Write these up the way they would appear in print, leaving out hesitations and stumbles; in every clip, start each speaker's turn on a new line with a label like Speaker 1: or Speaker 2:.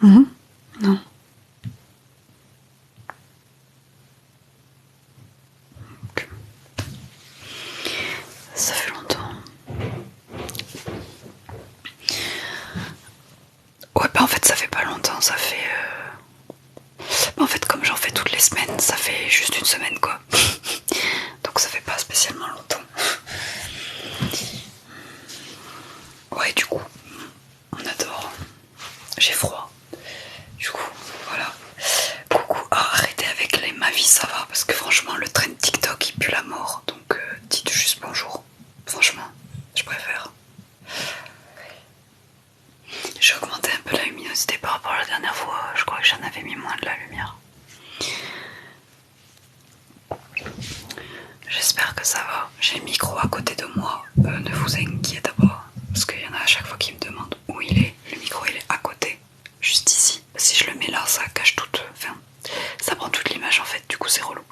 Speaker 1: Non. Ok. Ça fait longtemps. Ouais, bah en fait ça fait pas longtemps, ça fait... En fait comme j'en fais toutes les semaines, ça fait juste une semaine quoi. Donc ça fait pas spécialement longtemps. Ouais, du coup, on adore. J'ai froid. Du coup, voilà. Coucou. Ah, arrêtez avec les ma vie, ça va. Parce que franchement, le train TikTok, il pue la mort. Donc, dites juste bonjour. Franchement, je préfère. J'ai augmenté un peu la luminosité par rapport à la dernière fois. Je crois que j'en avais mis moins de la lumière. J'espère que ça va. J'ai le micro à côté de moi. Ne vous inquiétez pas. Parce qu'il y en a à chaque fois qui me demandent où il est. Le micro, il est à côté. Juste ici. Si je le mets là, ça cache toute... Enfin, ça prend toute l'image en fait. Du coup, c'est relou.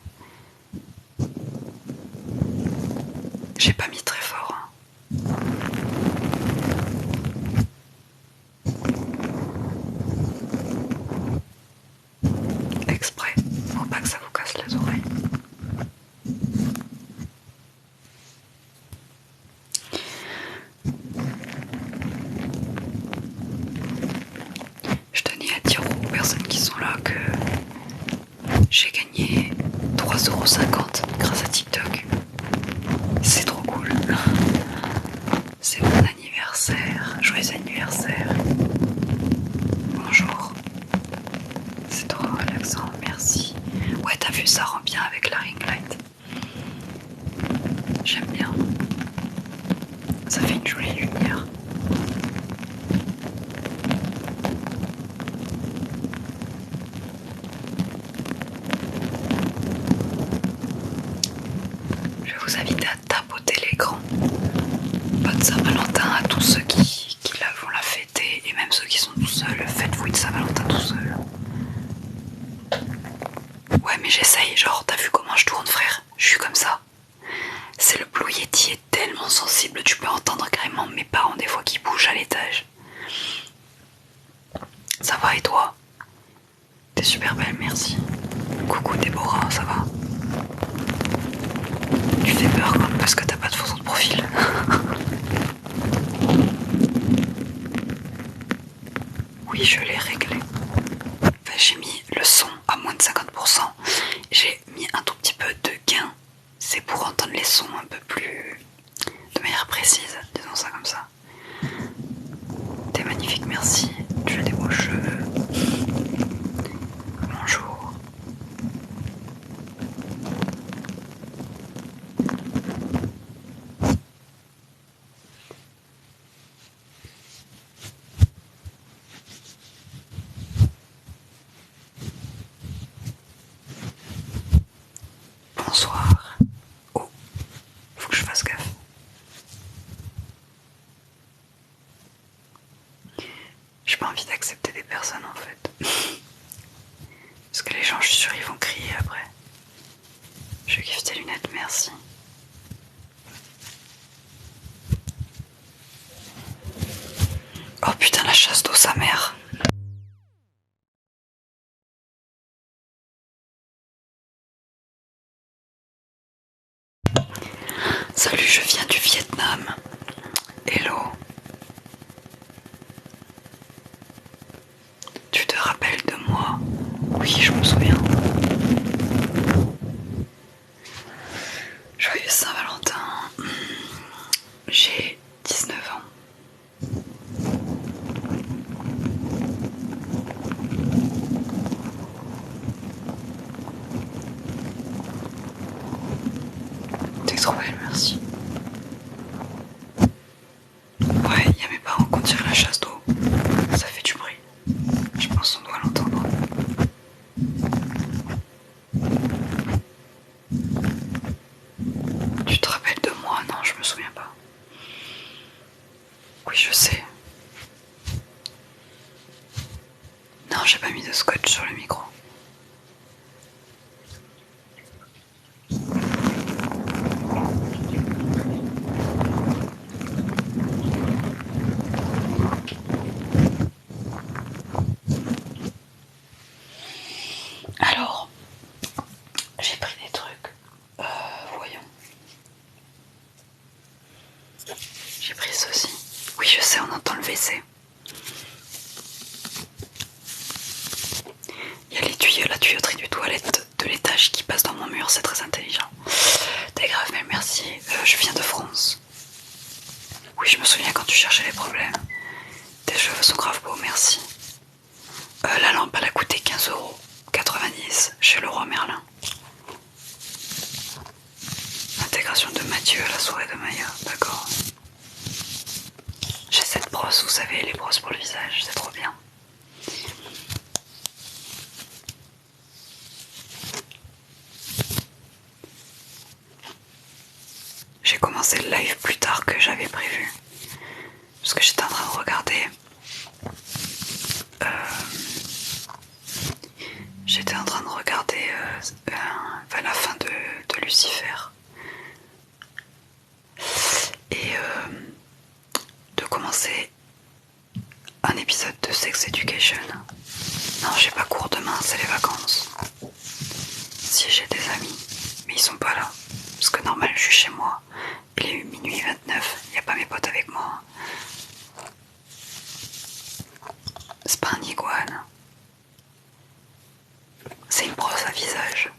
Speaker 1: J'ai pas mis très fort. Exprès. Pour pas que ça vous casse les oreilles. Je tenais à dire aux personnes qui sont là que j'ai gagné 3,50€ grâce à TikTok. C'est trop cool. C'est mon anniversaire. Joyeux anniversaire. Bonjour. C'est trop relaxant, merci. Ouais, t'as vu, ça rend bien avec la ring light. J'aime bien. Ça fait une jolie lumière. Je vous invite à tapoter l'écran. Bonne Saint-Valentin à tous ceux qui vont la fêter et même ceux qui sont tout seuls. Faites-vous une Saint-Valentin tout seul. Ouais, mais j'essaye. Genre, t'as vu comment je tourne, frère? Je suis comme ça. C'est le Blue Yeti est tellement sensible, tu peux entendre carrément mes parents des fois qui bougent à l'étage. Ça va et toi? T'es super belle, merci. Coucou Déborah, ça va? Tu fais peur quand même parce que t'as pas de photo de profil. Oui, je l'ai réglé. Enfin, j'ai mis le son à moins de 50%. J'ai mis un tout petit peu de gain. C'est pour entendre les sons un peu plus... de manière précise, disons ça comme ça. T'es magnifique, merci. Tu as des beaux cheveux. Bonjour. Bonsoir. Oh, faut que je fasse gaffe. J'ai pas envie d'accepter des personnes en fait. Parce que les gens, je suis sûre, ils vont crier après. Je kiffe tes lunettes, merci. Oh putain, la chasse d'eau, sa mère. Salut, je viens du Vietnam. Hello. Tu te rappelles de moi? Oui, je me souviens. Joyeux Saint-Valentin. J'ai 19 ans. T'es trop belle, merci. Ouais, il y a mes parents qui tirent la chasse d'eau. Ça fait du bruit. Je pense qu'on doit l'entendre. Tu te rappelles de moi? Non, je me souviens pas. Oui, je sais. Non, j'ai pas mis de scotch sur le micro. oui, la tuyauterie du toilette de l'étage qui passe dans mon mur, c'est très intelligent. T'es grave, mais merci. Je viens de France. Oui, je me souviens quand tu cherchais les problèmes. Tes cheveux sont grave beaux, merci. La lampe, elle a coûté 15,90 € chez Leroy Merlin. Intégration de Mathieu à la soirée de Maya, d'accord. J'ai cette brosse, vous savez, les brosses pour le visage, c'est trop bien. J'ai commencé le live plus tard que j'avais prévu. Parce que j'étais en train de regarder. J'étais en train de regarder la fin de Lucifer. Et de commencer un épisode de Sex Education. Non, j'ai pas cours demain, c'est les vacances. Si, j'ai des amis, mais ils sont pas là. Parce que normal, je suis chez moi. Il est minuit 29, il n'y a pas mes potes avec moi. C'est pas un iguane. C'est une brosse à visage.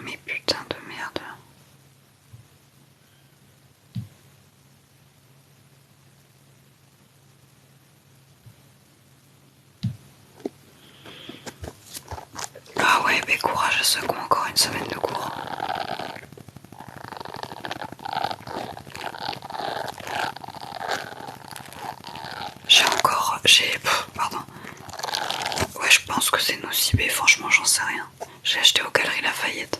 Speaker 1: Mais putain de merde. Ah ouais, mais courage à ceux qui ont encore une semaine de cours. Pardon. Ouais, je pense que c'est nocibé, franchement, j'en sais rien. J'ai acheté aux Galeries Lafayette.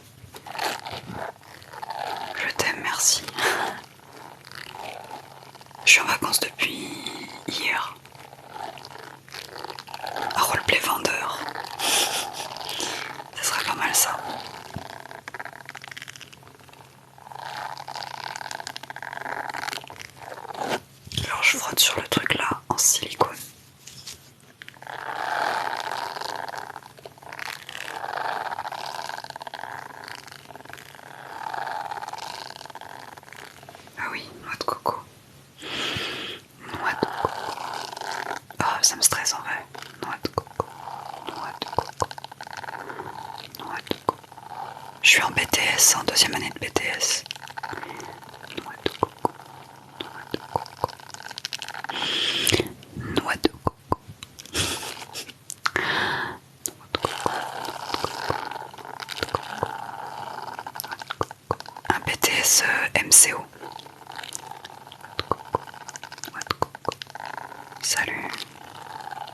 Speaker 1: Je t'aime, merci. Je suis en vacances depuis hier. À roleplay vendeur. Ça serait pas mal ça. Alors je frotte sur le truc là en silicone. Ah oui, noix de coco. Noix de coco. Ah, ça me stresse en vrai. Noix de coco. Noix de coco. Noix de coco. Je suis en BTS, en deuxième année de BTS. Noix de coco. Noix de coco. Noix de coco. Un BTS MCO. Salut,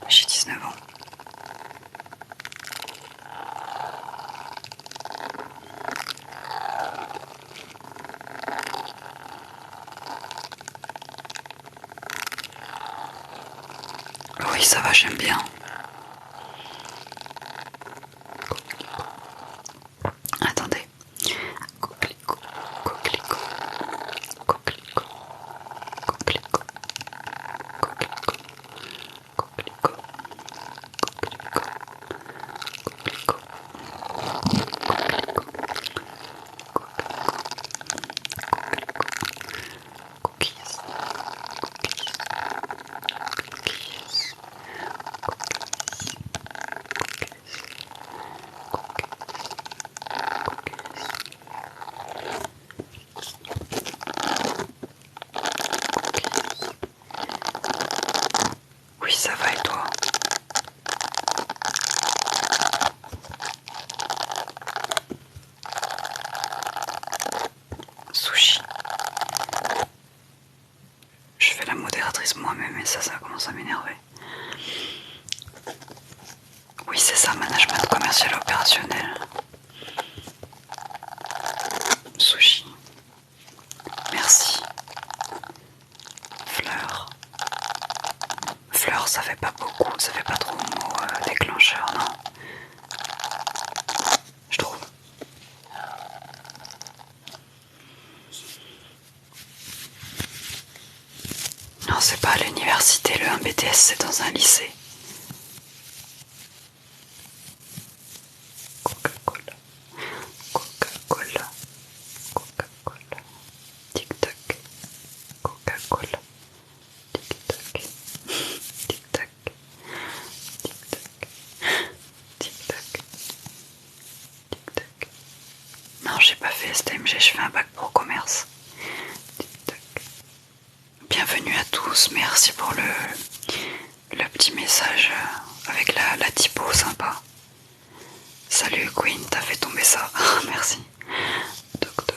Speaker 1: j'ai 19 ans. Oui, ça va, j'aime bien. Attendez. Coquelicot, coquelicot, coquelicot, coquelicot, coquelicot, coquelicot, coquelicot, cookies, cookies, oui, ça va et toi? Sushi. Je fais la modératrice moi-même et ça commence à m'énerver. Oui, c'est ça, management commercial opérationnel. Sushi. Merci. Fleur. Fleur, ça fait pas beaucoup, ça fait pas trop mot déclencheur, non? Je trouve. Non, c'est pas à l'université, le 1 BTS c'est dans un lycée. Coca-Cola, Coca-Cola, Coca-Cola, tic-tac, Coca-Cola, tic-tac, tic-tac, tic-tac, tic-tac, tic-tac. Non, j'ai pas fait STMG, je fais un bac pro commerce. Tic-tac. Bienvenue à tous, merci pour le petit message avec la typo sympa. Salut Queen, t'as fait tomber ça. Merci. Toc toc.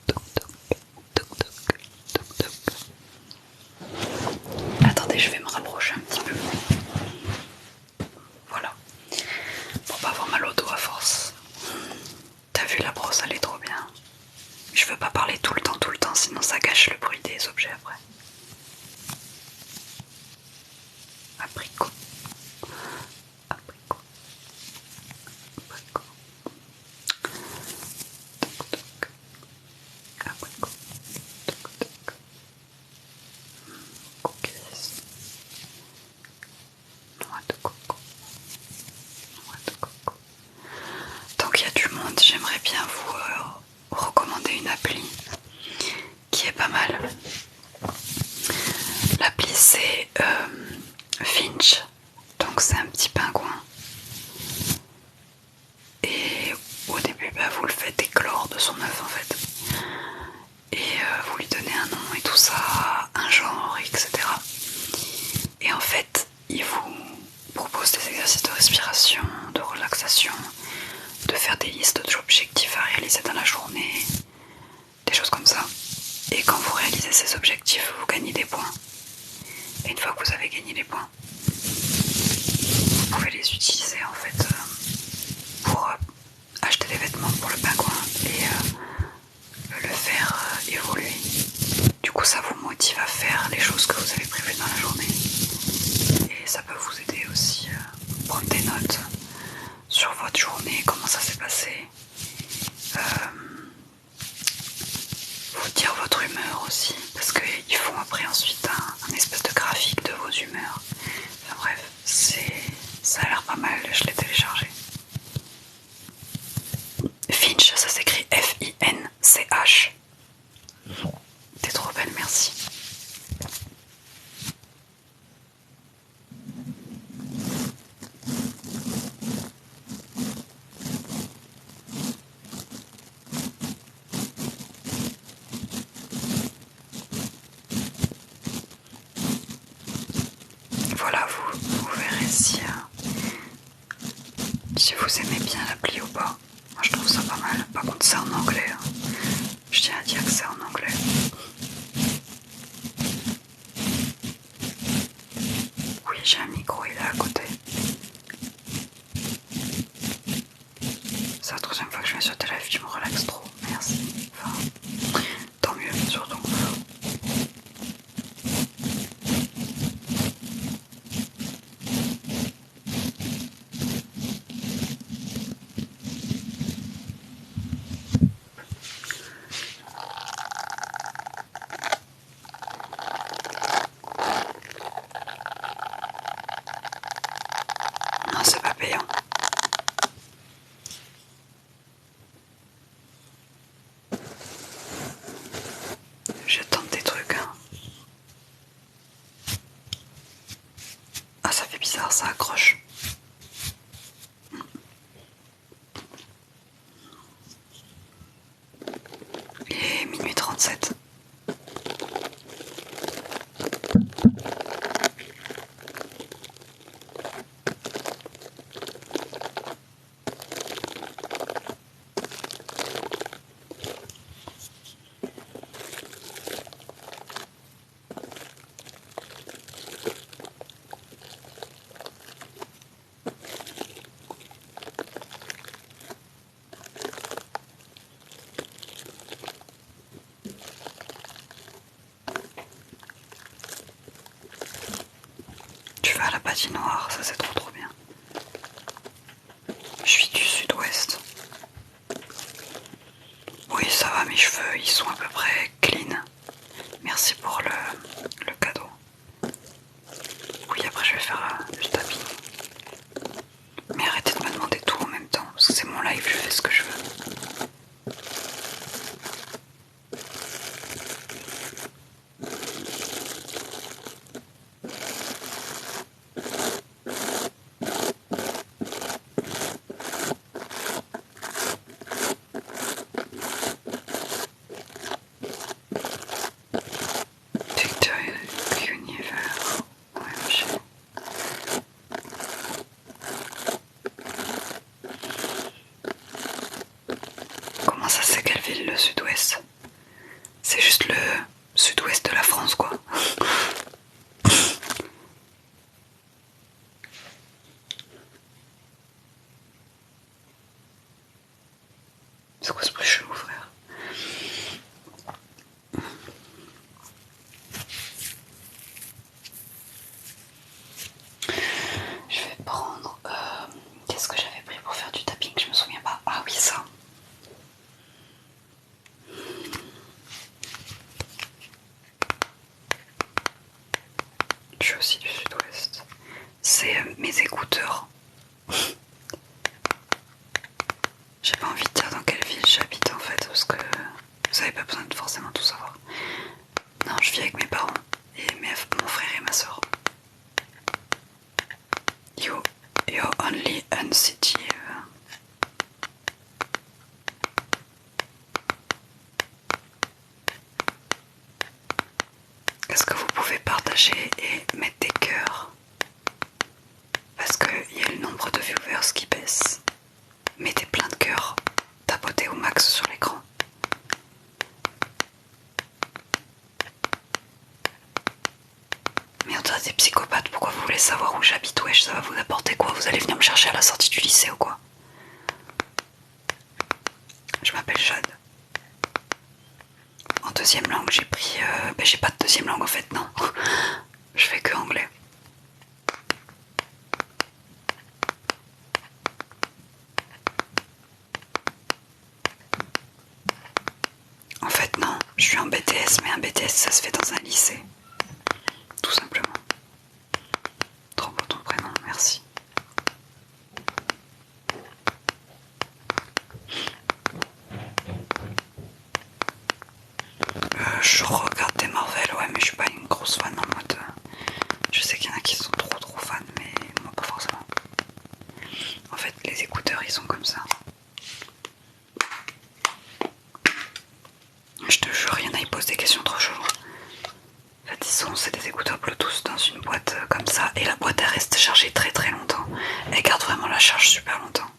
Speaker 1: Toc toc. Toc toc. Toc toc. Attendez, je vais me rapprocher un petit peu. Voilà. Pour pas avoir mal au dos à force. T'as vu, la brosse, elle est trop bien. Je veux pas parler tout le temps, sinon ça gâche le bruit des objets après. Abricot. Abricot. Abricot. Toc toc. Abricot. Toc toc. Cookies. Noix de coco. Noix de coco. Tant qu'il y a du monde, j'aimerais bien vous recommander une appli qui est pas mal. L'appli c'est Finch, donc c'est un petit pingouin. Et au début vous le faites éclore de son œuf en fait. Et vous lui donnez un nom et tout ça, un genre, etc. Et en fait, il vous propose des exercices de respiration, de relaxation, de faire des listes d'objectifs à réaliser dans la journée, des choses comme ça. Et quand vous réalisez ces objectifs, vous gagnez des points. Et une fois que vous avez gagné les points, vous pouvez les utiliser en fait pour acheter des vêtements pour le pingouin et le faire évoluer. Du coup, ça vous motive à faire les choses que vous avez prévues dans la journée. Et ça peut vous aider aussi à prendre des notes sur votre journée, comment ça s'est passé. Vous dire votre humeur aussi, parce qu'ils font après ensuite un espèce de graphique de vos humeurs. Enfin bref, ça a l'air pas mal, je l'ai téléchargé. Finch, ça s'écrit F-I-N-C-H. T'es trop belle, merci. Voilà, vous verrez si vous aimez bien l'appli ou pas. Moi je trouve ça pas mal. Par contre c'est en anglais. Je tiens à dire que c'est en anglais. Oui, j'ai un micro, il est à côté. C'est la troisième fois que je viens sur tes lives, je me relaxe trop. Merci. Enfin, tant mieux, surtout. Non, c'est pas payant. Je tente des trucs. Ah, ça fait bizarre, ça accroche. Il est minuit 37. Tu vas à la patinoire, ça c'est trop bien. Je suis du sud-ouest. Oui, ça va, mes cheveux, ils sont à peu près clean. Merci pour le cadeau. C'est juste le sud-ouest de la France, quoi. C'est quoi ce bruit chelou, frère? Je vais prendre... qu'est-ce que j'avais pris pour faire du tapping? Je me souviens pas. Ah oui, ça. Je suis aussi du sud-ouest. C'est mes écouteurs. J'ai pas envie de dire dans quelle ville j'habite en fait, parce que vous avez pas besoin de forcément tout savoir. Non, je vis avec mes parents et mon frère et ma soeur. You're only in city. Est-ce que vous pouvez partager et mettre des cœurs? Parce qu'il y a le nombre de viewers qui baisse. Mettez plein de cœurs, tapotez au max sur l'écran. Mais on dirait des psychopathes, pourquoi vous voulez savoir où j'habite? Wesh, ça va vous apporter quoi? Vous allez venir me chercher à la sortie du lycée ou quoi? Je m'appelle Jade. En deuxième langue, j'ai pris... j'ai pas de deuxième langue en fait, non. Je fais que anglais. En fait, non, je suis en BTS, mais un BTS ça se fait dans un lycée. Tout simplement. Trop beau ton prénom, merci. Je regarde des Marvel, ouais, mais je suis pas une grosse fan en mode. Je sais qu'il y en a qui sont trop fans, mais moi pas forcément. En fait, les écouteurs ils sont comme ça. Je te jure, il y en a, ils posent des questions trop cheloues. En fait, c'est des écouteurs Bluetooth dans une boîte comme ça, et la boîte elle reste chargée très longtemps. Elle garde vraiment la charge super longtemps.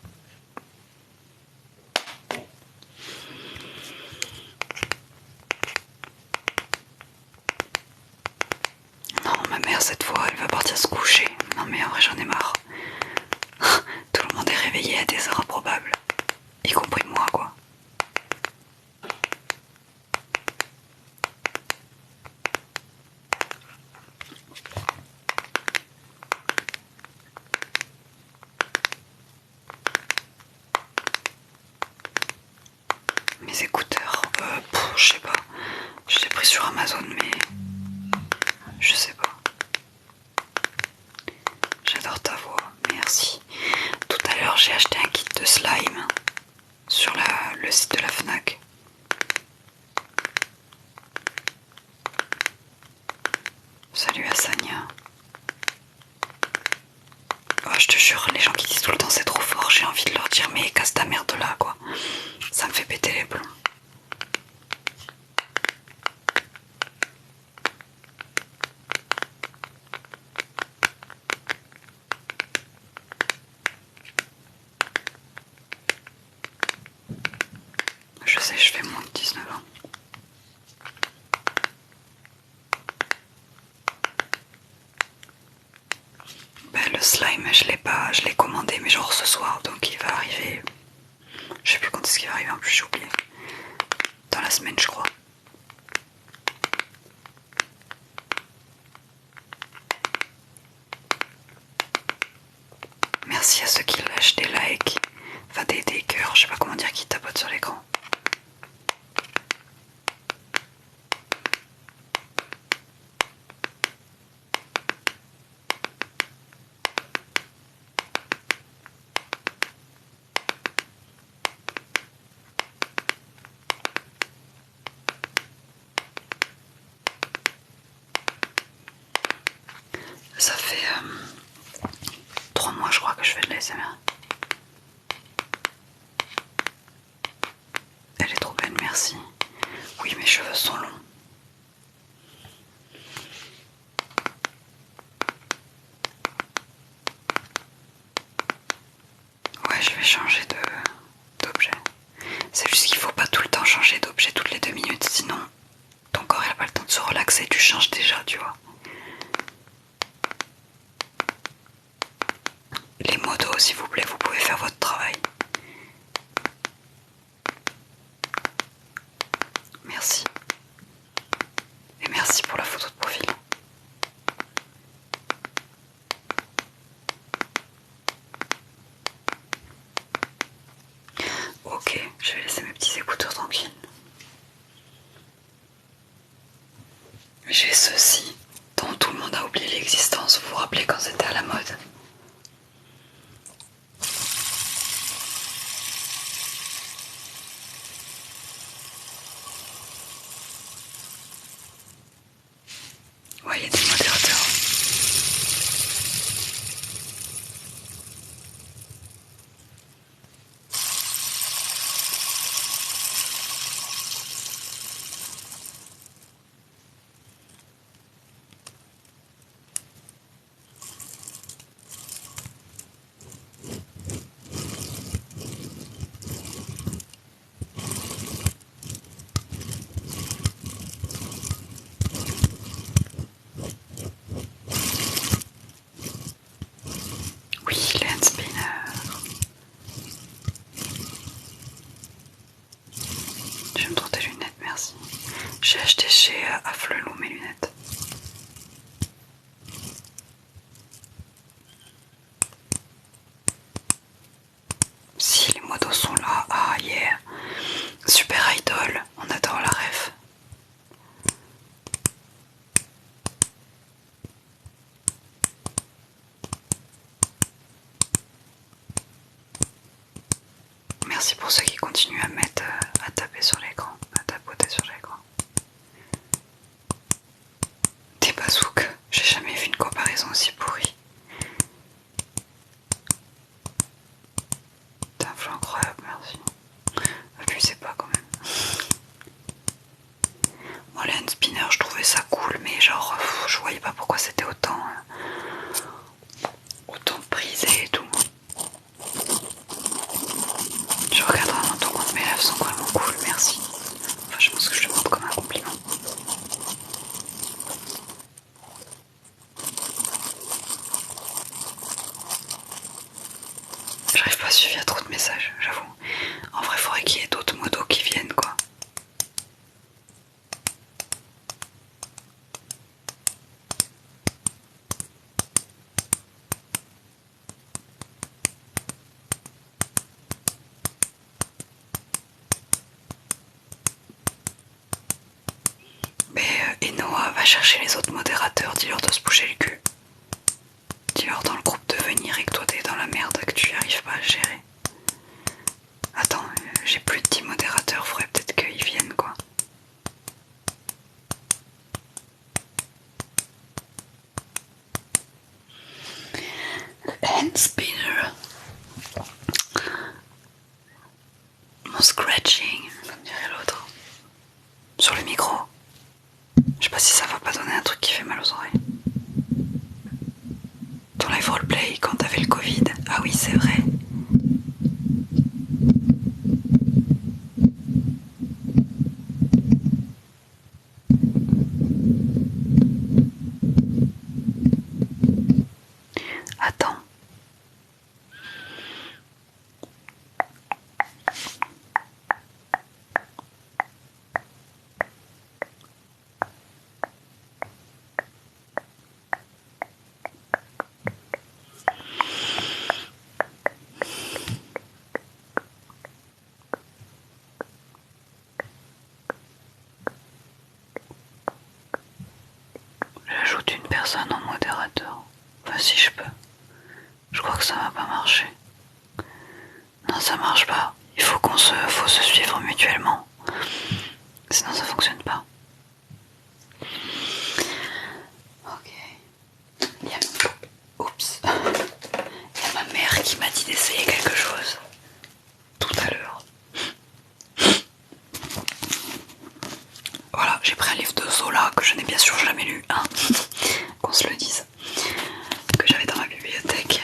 Speaker 1: Non, ma mère cette fois, elle va partir se coucher. Non mais en vrai, j'en ai marre. Tout le monde est réveillé à des heures improbables, y compris moi, quoi. Mes écouteurs, je sais pas. Je les ai pris sur Amazon, mais je sais pas. J'adore ta voix, merci. Tout à l'heure, j'ai acheté un kit de slime sur le site de la Fnac. Salut à Sania. Oh, je te jure, les gens qui disent tout le temps c'est trop fort, j'ai envie de leur dire mais casse ta merde là, quoi. Ça me fait péter les plombs. Je sais, je fais moins de 19 ans. Le slime, je l'ai commandé, mais genre ce soir, donc il va arriver. Je sais plus quand est-ce qu'il va arriver, en plus j'ai oublié. Dans la semaine, je crois. Merci à ceux qui lâchent des likes, enfin des cœurs, je sais pas comment dire, qui tapotent sur l'écran. Ça fait 3 mois je crois que je fais de l'ASMR. Elle est trop belle, merci. Oui, mes cheveux sont longs. Ouais, je vais changer d'objet. C'est juste qu'il faut pas tout le temps changer d'objet toutes les 2 minutes, sinon relaxé, tu changes déjà, tu vois. Les motos, s'il vous plaît, vous pouvez faire votre travail. Merci. Et merci pour la photo de profil. Ok, je vais laisser mes petits écouteurs tranquilles. J'ai ceci dont tout le monde a oublié l'existence. Vous vous rappelez quand c'était à la mode? Ouais, il y a des modérateurs. Oui, les hand spinners. Je vais me trouver des lunettes, merci. J'ai acheté chez Afflelou mes lunettes. Si les motos sont là, ah yeah. Super Idol, on adore la ref. Merci pour ceux qui continuent à mettre, à taper sur l'écran, à tapoter sur l'écran. Des bazooks, j'ai jamais vu une comparaison aussi pourrie. T'as un flow incroyable, merci. Abusez pas quand même. Moi les hand spinners, je trouvais ça cool, mais genre, je voyais pas pourquoi c'était autant prisé et tout. Je regarde vraiment ton compte, mes lèvres sont vraiment cool, merci. Enfin, je pense que je le montre comme un compliment. J'arrive pas à suivre, il y a trop de messages, j'avoue. En vrai, faudrait qu'il y ait d'autres motos qui viennent, quoi. Mais Enoa va chercher les autres modérateurs, dis-leur de se bouger le cul. Dis-leur dans le groupe de venir et que toi t'es dans la merde, que tu y arrives pas à gérer. Attends, j'ai plus de 10 modérateurs, faudrait peut-être qu'ils viennent, quoi. Hand spinner. Mon scratching, comme dirait l'autre. Sur le micro. Je sais pas si ça va pas donner un truc qui fait mal aux oreilles. Ton live roleplay quand t'avais le Covid. Ah oui, c'est vrai. Attends. J'ajoute une personne en modérateur. Enfin, si je peux. Je crois que ça va pas marcher. Non, ça marche pas. Il faut faut se suivre mutuellement. Sinon, ça fonctionne pas. Ok. Oups. Il y a ma mère qui m'a dit d'essayer quelque chose. Tout à l'heure. Voilà, j'ai pris un livre de Zola que je n'ai bien sûr jamais lu, hein. Qu'on se le dise. Que j'avais dans ma bibliothèque.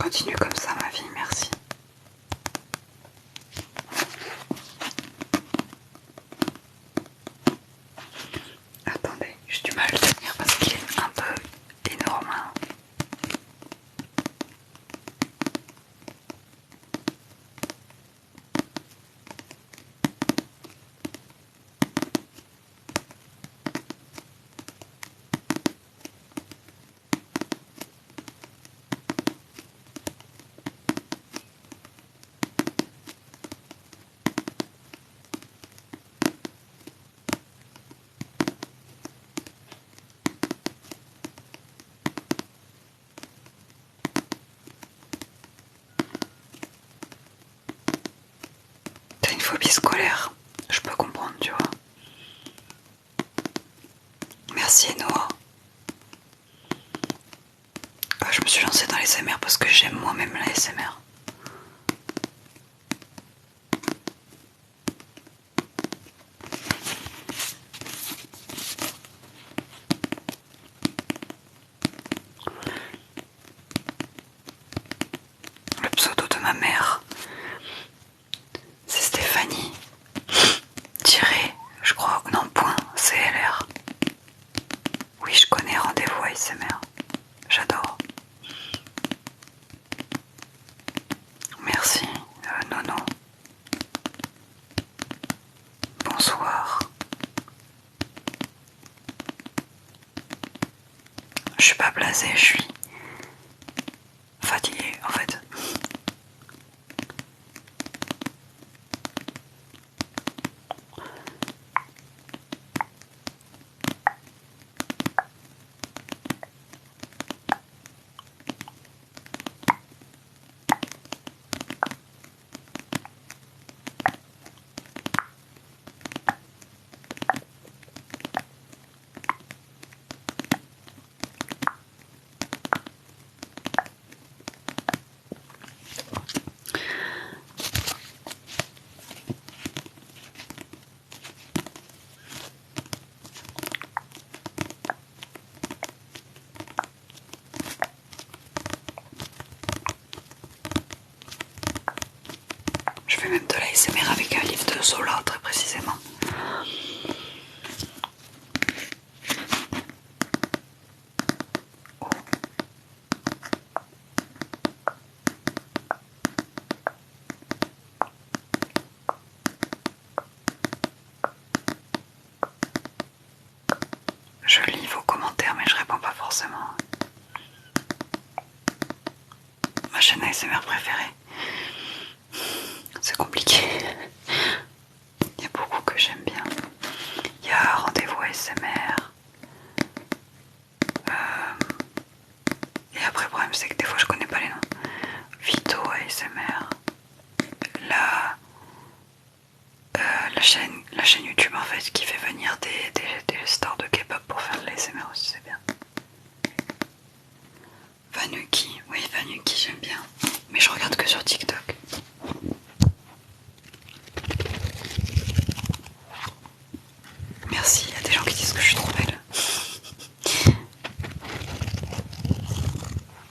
Speaker 1: Continue comme ça ma vie, merci. Attendez, j'ai du mal à le tenir parce qu'il est un peu énorme. T'as une phobie scolaire, je peux comprendre, tu vois. Merci Noah. Je me suis lancée dans les ASMR parce que j'aime moi-même la ASMR. Le pseudo de ma mère, c'est Stéphanie. Tiré, je crois, non, point, CLR. Oui, je connais Rendez-vous ASMR. J'adore. Merci, Nono. Bonsoir. Je suis pas blasée, je suis fatiguée en fait. Je fais même de la ASMR avec un livre de Zola, très précisément. Oh. Je lis vos commentaires mais je réponds pas forcément. Ma chaîne ASMR préférée. C'est compliqué. Il y a beaucoup que j'aime bien. Il y a Rendez-vous ASMR. Et après, le problème, c'est que des fois, je connais pas les noms. Vito ASMR. La chaîne YouTube, en fait, qui fait venir des stars de K-pop pour faire de l'ASMR aussi, c'est bien. Vanuki, oui, Vanuki, j'aime bien. Mais je regarde que sur TikTok. Merci, il y a des gens qui disent que je suis trop belle.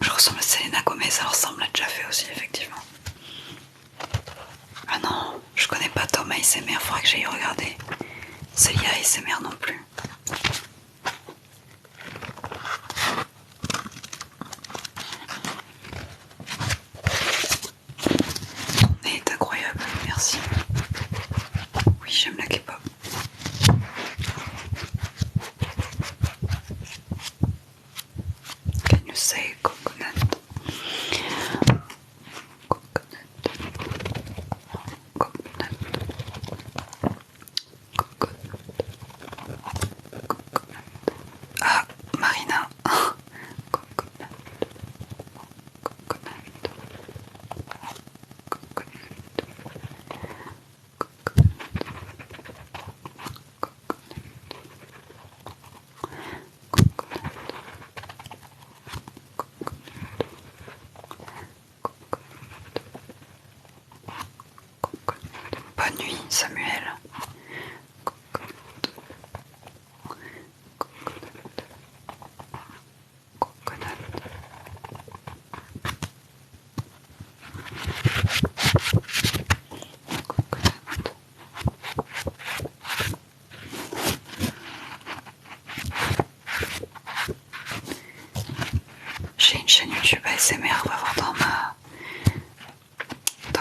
Speaker 1: Je ressemble à Selena Gomez, alors ça me l'a déjà fait aussi, effectivement. Ah non, je connais pas Tom ASMR, faudrait que j'aille regarder. Célia ASMR non plus. Ton nez est incroyable, merci. Oui, j'aime la K-pop. Can you say coconut? Coconut. Coconut. Coconut. Coconut. Ah, Marina. Coconut. Coconut. Coconut. Bonne nuit, Samuel. Coconut. chaîne YouTube ASMR, va voir dans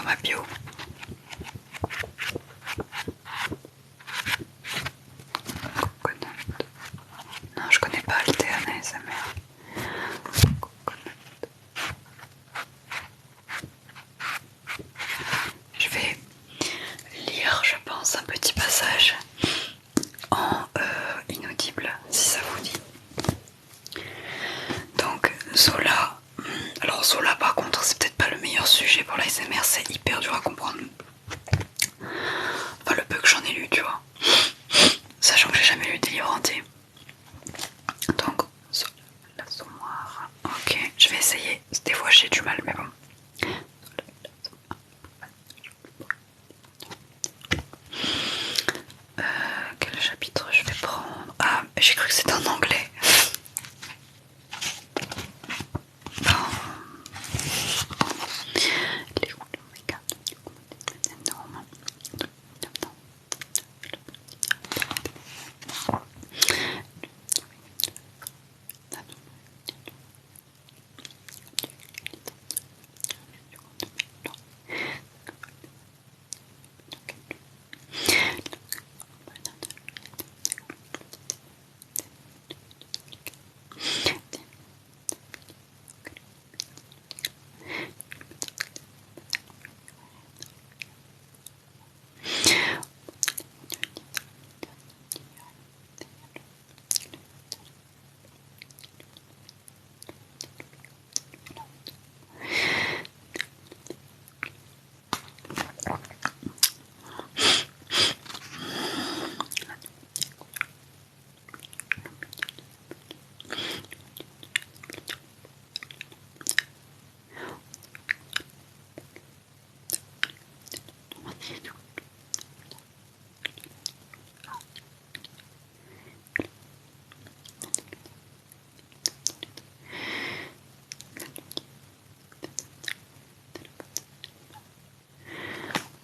Speaker 1: ma bio. Non, je connais pas Altéane ASMR. Je vais lire, je pense, un petit passage en inaudible, si ça vous dit. Donc Zola, alors Zola par contre c'est peut-être pas le meilleur sujet pour l'ASMR, c'est hyper dur à comprendre. Enfin le peu que j'en ai lu, tu vois. Sachant que j'ai jamais lu des livres entiers. Donc Zola, l'assommoir. Ok, je vais essayer. Des fois j'ai du mal mais bon. Quel chapitre je vais prendre? Ah, j'ai cru que c'était en anglais.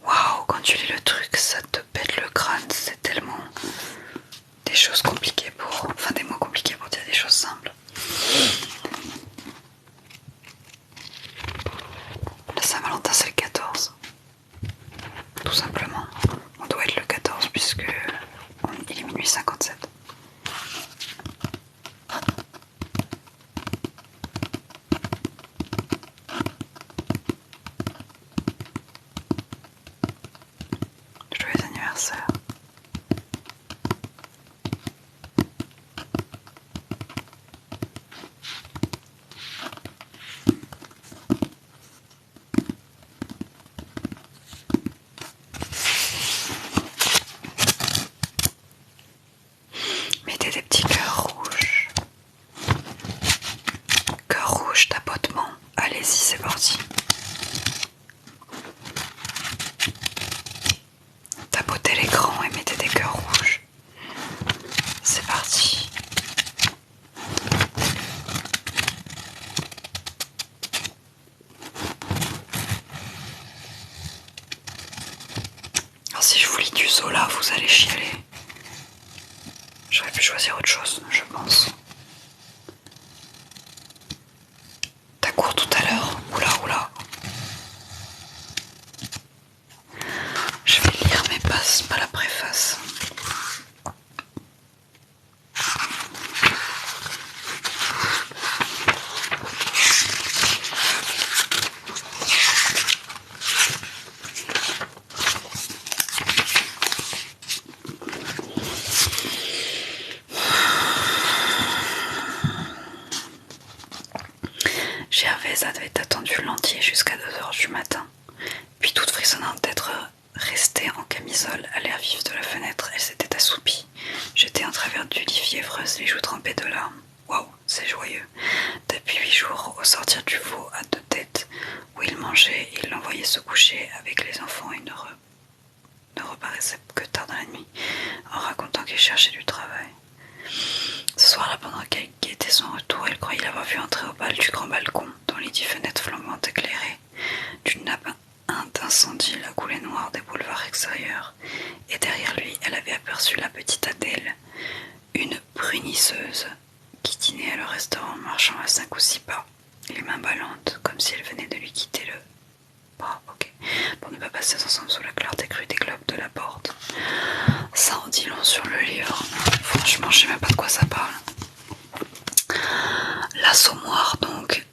Speaker 1: Waouh, quand tu lis le truc, ça te pète le crâne, c'est tellement des choses compliquées pour... Enfin des mots compliqués pour dire des choses simples. La Saint-Valentin c'est le 14. Tout simplement. On doit être le 14 puisque il est minuit 57. Joyeux anniversaire. Mettez des petits cœurs rouges. Cœur rouge, tapotement. Allez-y, c'est parti. Tapotez l'écran et mettez des cœurs rouges. C'est parti. Alors si je vous lis du Zola, vous allez chialer. J'aurais pu choisir autre chose, je pense. T'as cours tout à l'heure. Oula, oula. Je vais lire mais pas la préface. Gervaise avait attendu l'entier jusqu'à 2h du matin. Puis toute frissonnante d'être restée en camisole à l'air vif de la fenêtre, elle s'était assoupie, jetée en travers du lit fiévreuse, les joues trempées de larmes. Waouh, c'est joyeux. Depuis 8 jours, au sortir du veau à 2 têtes, où il mangeait, il l'envoyait se coucher avec les enfants et ne reparaissait que tard dans la nuit, en racontant qu'il cherchait du travail. Ce soir-là, pendant qu'elle guettait son retour, elle croyait l'avoir vu entrer au bal du grand balcon, dont les 10 fenêtres flambantes éclairées d'une nappe d'incendie la coulée noire des boulevards extérieurs, et derrière lui, elle avait aperçu la petite Adèle, une brunisseuse, qui dînait à le restaurant marchant à 5 ou 6 pas, les mains ballantes, comme si elle venait de lui quitter le bras. Ok. Pour ne pas passer ensemble sous la clarté crue des globes de la porte. Ça en dit long sur le livre. Franchement, je sais même pas de quoi ça parle. L'assommoir, donc.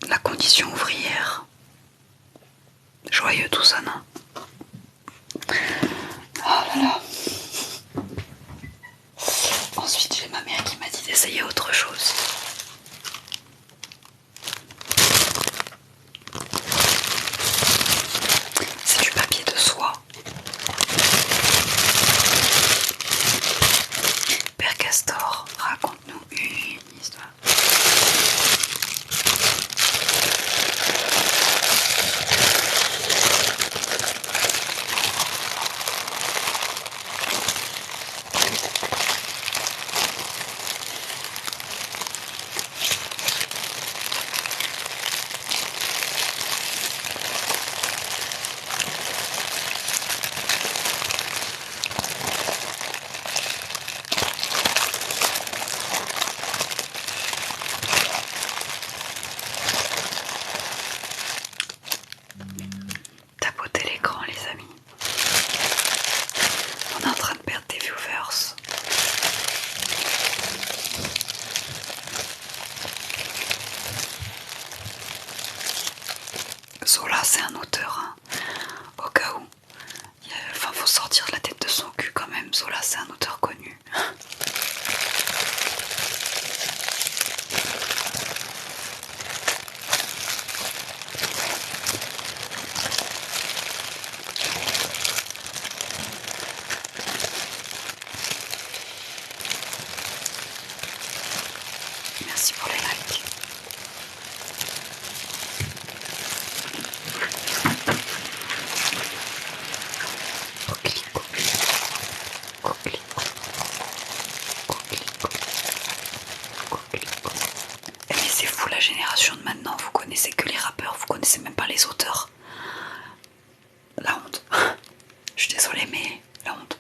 Speaker 1: La condition ouvrière. Joyeux tout ça, non? Oh là là. Ensuite, j'ai ma mère qui m'a dit d'essayer autre chose. C'est du papier de soie. Père Castor, raconte-nous une histoire. Tapotez l'écran, les amis. On est en train de perdre des viewers. Zola, c'est un auteur, hein, au cas où. Enfin, faut sortir de la tête de son cul quand même. Zola, c'est un auteur connu. Merci pour les likes. Coquelicot, coquelicot, coquelicot, coquelicot. Mais c'est fou la génération de maintenant, vous connaissez que les rappeurs, vous connaissez même pas les auteurs. La honte. Je suis désolée mais la honte.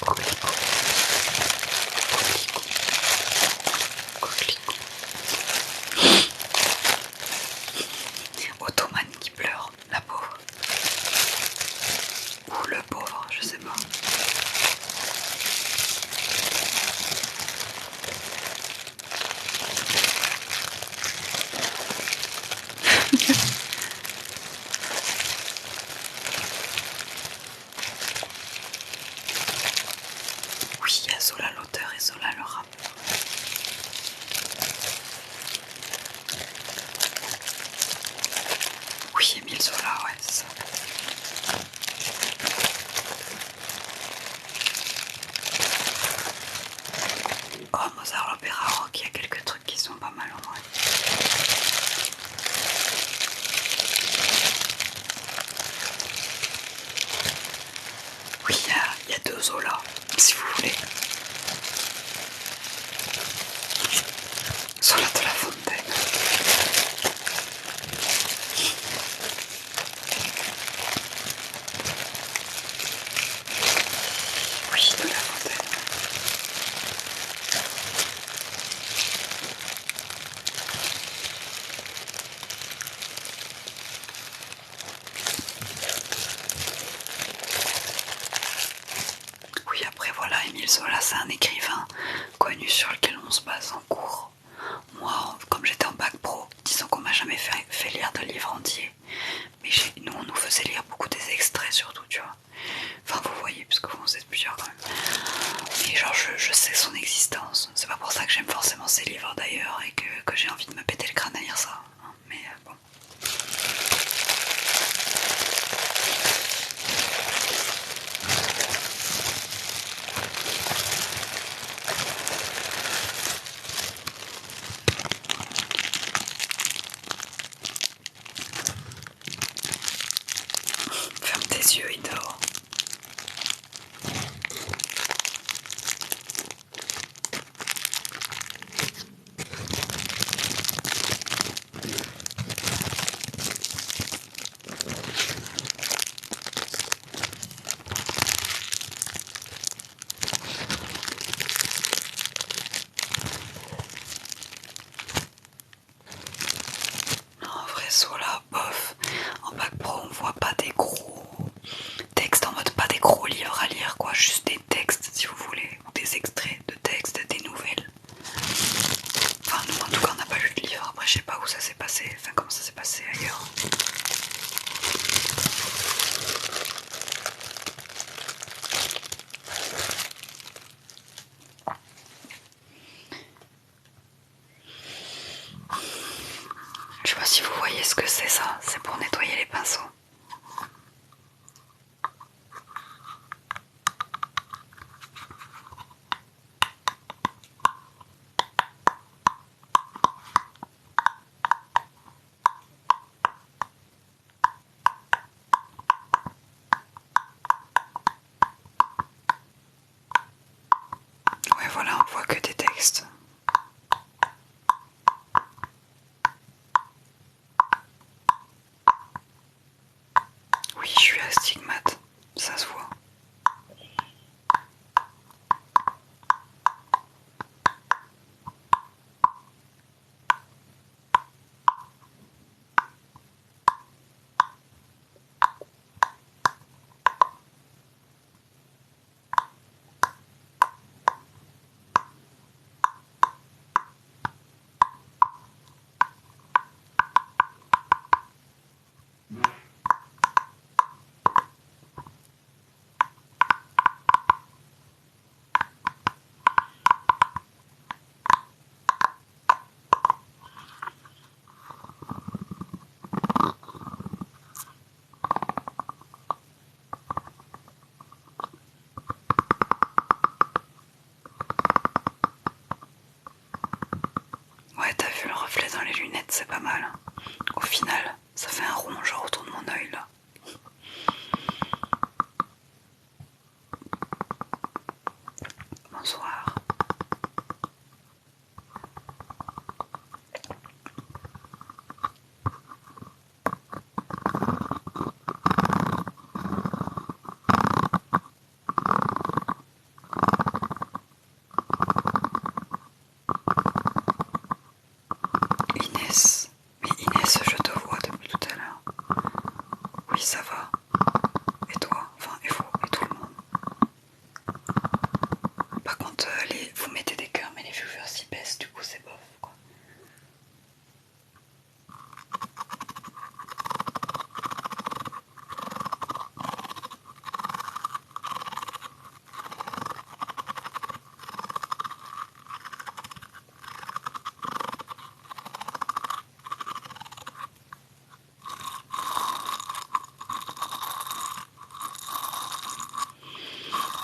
Speaker 1: Coquelicot. Coquelicot. Ottomane qui pleure, la pauvre. Ou le pauvre, je sais pas. Oui, il y a Zola l'auteur et Zola le rappeur. Oui, Émile Zola, ouais, c'est ça. Oh, Mozart l'opéra rock, il y a quelques trucs qui sont pas mal en vrai. Oui, il y a deux Zola, si vous voulez. Zola de la Fontaine. Oui, de la Fontaine. Oui, après voilà, Émile Zola, c'est un écrivain connu sur lequel on se base en cours. Moi, comme j'étais en bac pro, disons qu'on m'a jamais fait lire de livres entiers. Mais nous, on nous faisait lire beaucoup des extraits surtout, tu vois. Enfin, vous voyez, parce que vous en êtes plusieurs quand même. Mais genre, je sais son existence. C'est pas pour ça que j'aime forcément ses livres d'ailleurs et que j'ai envie de me péter le crâne à lire ça. Mais bon. Ferme tes yeux, il dort. si vous voulez, ou des extraits de textes, des nouvelles. Enfin nous en tout cas on n'a pas lu de livre, après je sais pas où ça s'est passé, enfin comment ça s'est passé ailleurs. Je sais pas si vous voyez ce que c'est ça, c'est pour nettoyer les pinceaux. Ouais voilà, on voit que des textes. Oui, je suis astigmate, ça se voit. Ouais, t'as vu le reflet dans les lunettes, c'est pas mal. Au final, ça fait un rond genre autour de mon œil là. Bonsoir. Inès. Mais Inès, je te vois depuis tout à l'heure. Oui, ça va. Et toi? Enfin, et vous? Et tout le monde? Par contre, vous mettez des cœurs, mais les viewers s'y baissent, du coup c'est bof, quoi.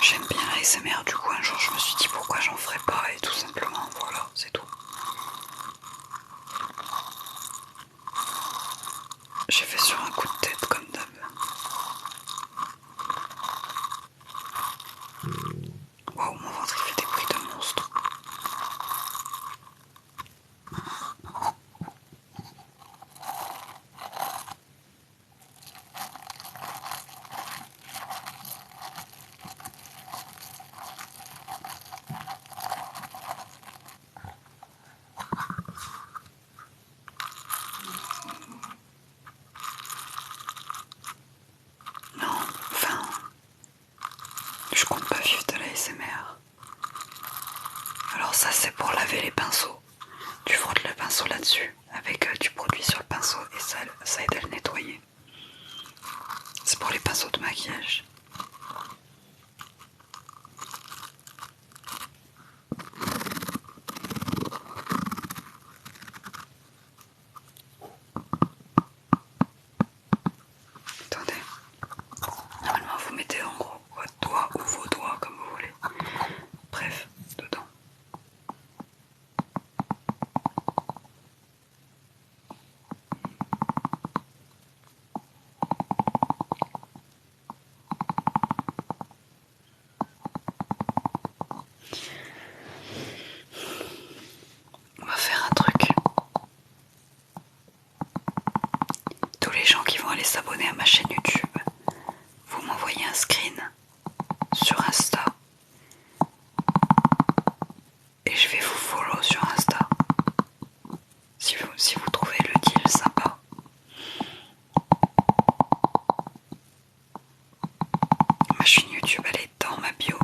Speaker 1: J'aime bien l'ASMR, du coup un jour je me suis dit pourquoi j'en ferais pas et tout simplement, voilà, c'est tout. J'ai fait sur un coup de tête comme d'hab. Waouh, mon ventre il fait des bruits de monstre. Non, enfin, je compte pas vivre de l'ASMR. Alors ça c'est pour laver les pinceaux. Tu frottes le pinceau là-dessus avec du produit sur le pinceau et ça aide à le nettoyer. C'est pour les pinceaux de maquillage. Attendez. Normalement vous mettez en gros votre doigt ou vos doigts comme vous voulez. Bref, dedans. On va faire un truc. Tous les gens qui vont aller s'abonner à ma chaîne YouTube, vous m'envoyez un screen sur Insta et je vais vous follow sur Insta si vous trouvez le deal sympa. Ma chaîne YouTube elle est dans ma bio.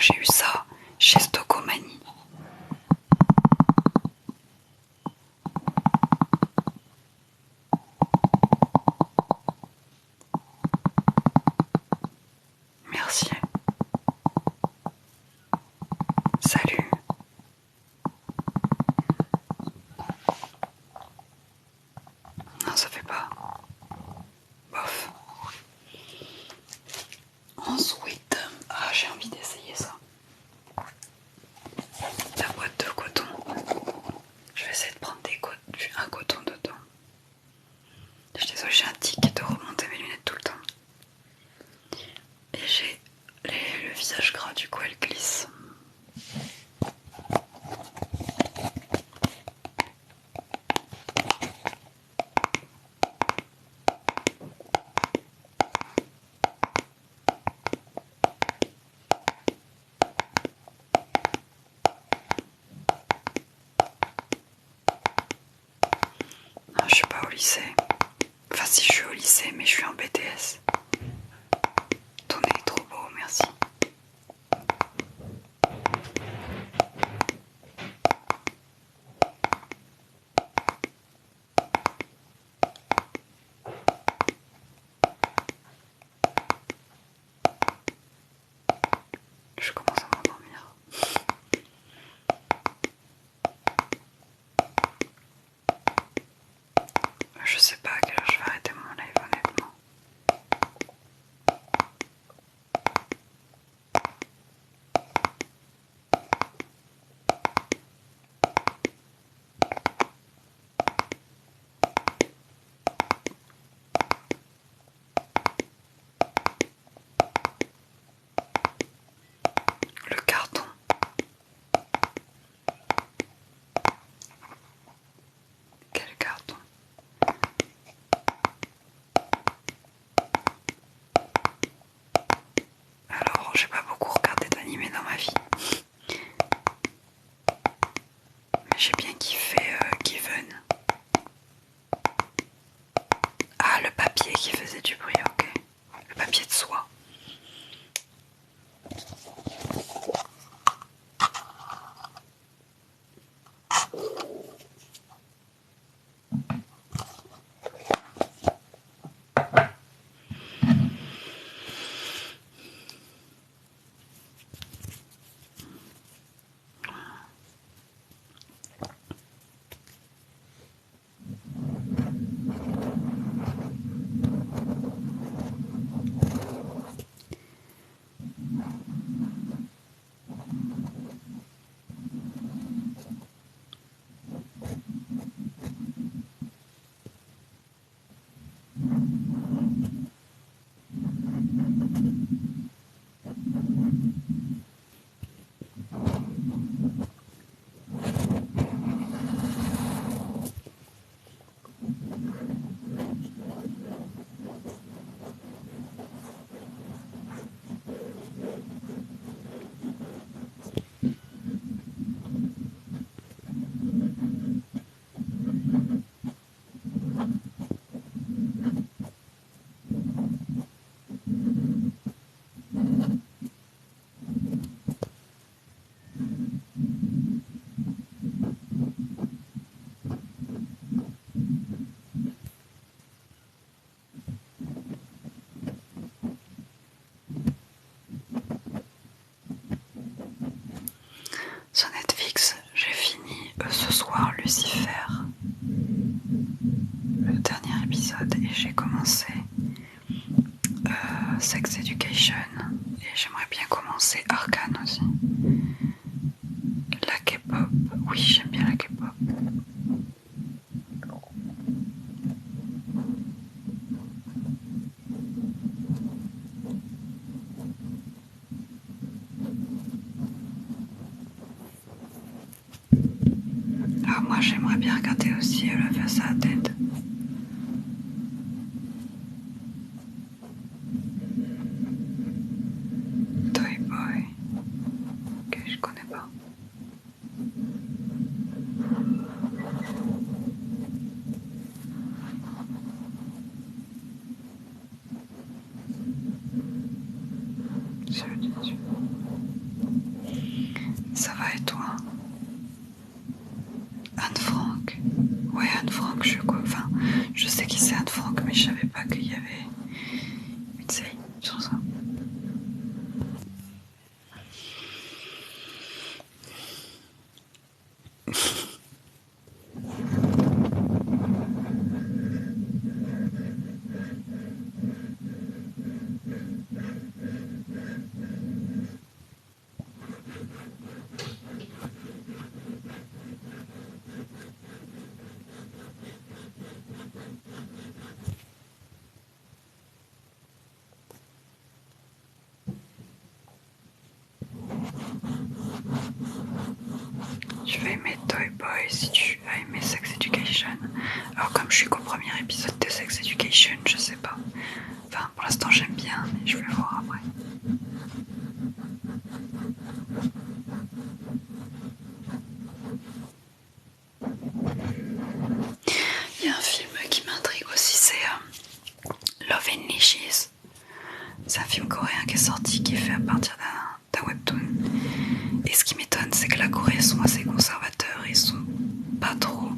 Speaker 1: j'ai eu ça chez Stocomanie. Merci. Salut. Non, ça fait pas. Bof. Ensuite, j'ai envie d'essayer ça. La boîte de coton. Je vais essayer de prendre un coton dedans. Je suis désolée, j'ai un tic de remonter mes lunettes tout le temps. Et j'ai le visage gras, du coup elle glisse. Non, je suis pas au lycée. Enfin si, je suis au lycée, mais je suis en BTS. Ton nez est trop beau, merci. Je commence à m'endormir. Je sais pas à quelle heure je vais arrêter mon live, honnêtement. Le carton. Quel carton? Alors, j'ai pas beaucoup regardé d'animé dans ma vie. Mais j'ai bien kiffé Given. Ah, le papier qui faisait du bruit, ok. Le papier de soie. Sur Netflix, j'ai fini ce soir Lucifer, le dernier épisode, et j'ai commencé Sex Education, et j'aimerais bien commencer Arcane aussi. La K-pop, oui, j'aime bien la K-pop. Ah, moi j'aimerais bien regarder aussi la façade tête. Toy Boy. Ok, je connais pas. Je le dis. Yorkshire quoi. Enfin, je sais qui c'est Anne Frank, mais je savais pas qu'il y avait une série sur ça. Tu vas aimer Toy Boy si tu as aimé Sex Education. Alors comme je suis qu'au premier épisode de Sex Education, je sais pas. Enfin pour l'instant j'aime bien, mais je vais voir après. Il y a un film qui m'intrigue aussi, c'est Love and Leashes. C'est un film coréen qui est sorti, qui est fait à partir d'un webtoon. Et ce qui m'étonne, c'est que la Corée sont assez conservateurs, ils sont pas trop,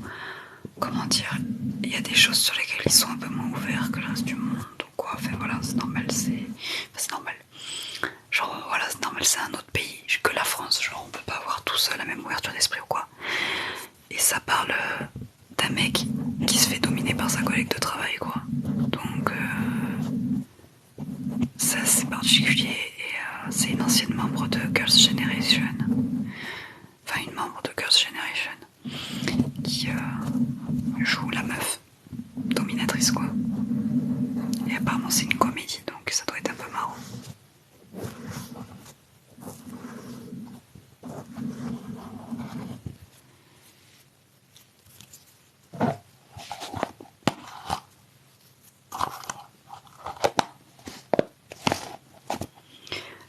Speaker 1: comment dire, il y a des choses sur lesquelles ils sont un peu moins ouverts que le reste du monde. Donc quoi, enfin voilà, c'est normal, c'est normal. Genre voilà, c'est normal, c'est un autre pays que la France, genre on peut pas avoir tous la même ouverture d'esprit ou quoi. Et ça parle d'un mec qui se fait dominer par sa collègue de travail quoi. Donc ça c'est particulier et c'est une ancienne membre de Girls' Generation. Enfin une membre de Girls' Generation qui joue la meuf dominatrice quoi. Et apparemment c'est une comédie donc ça doit être un peu marrant.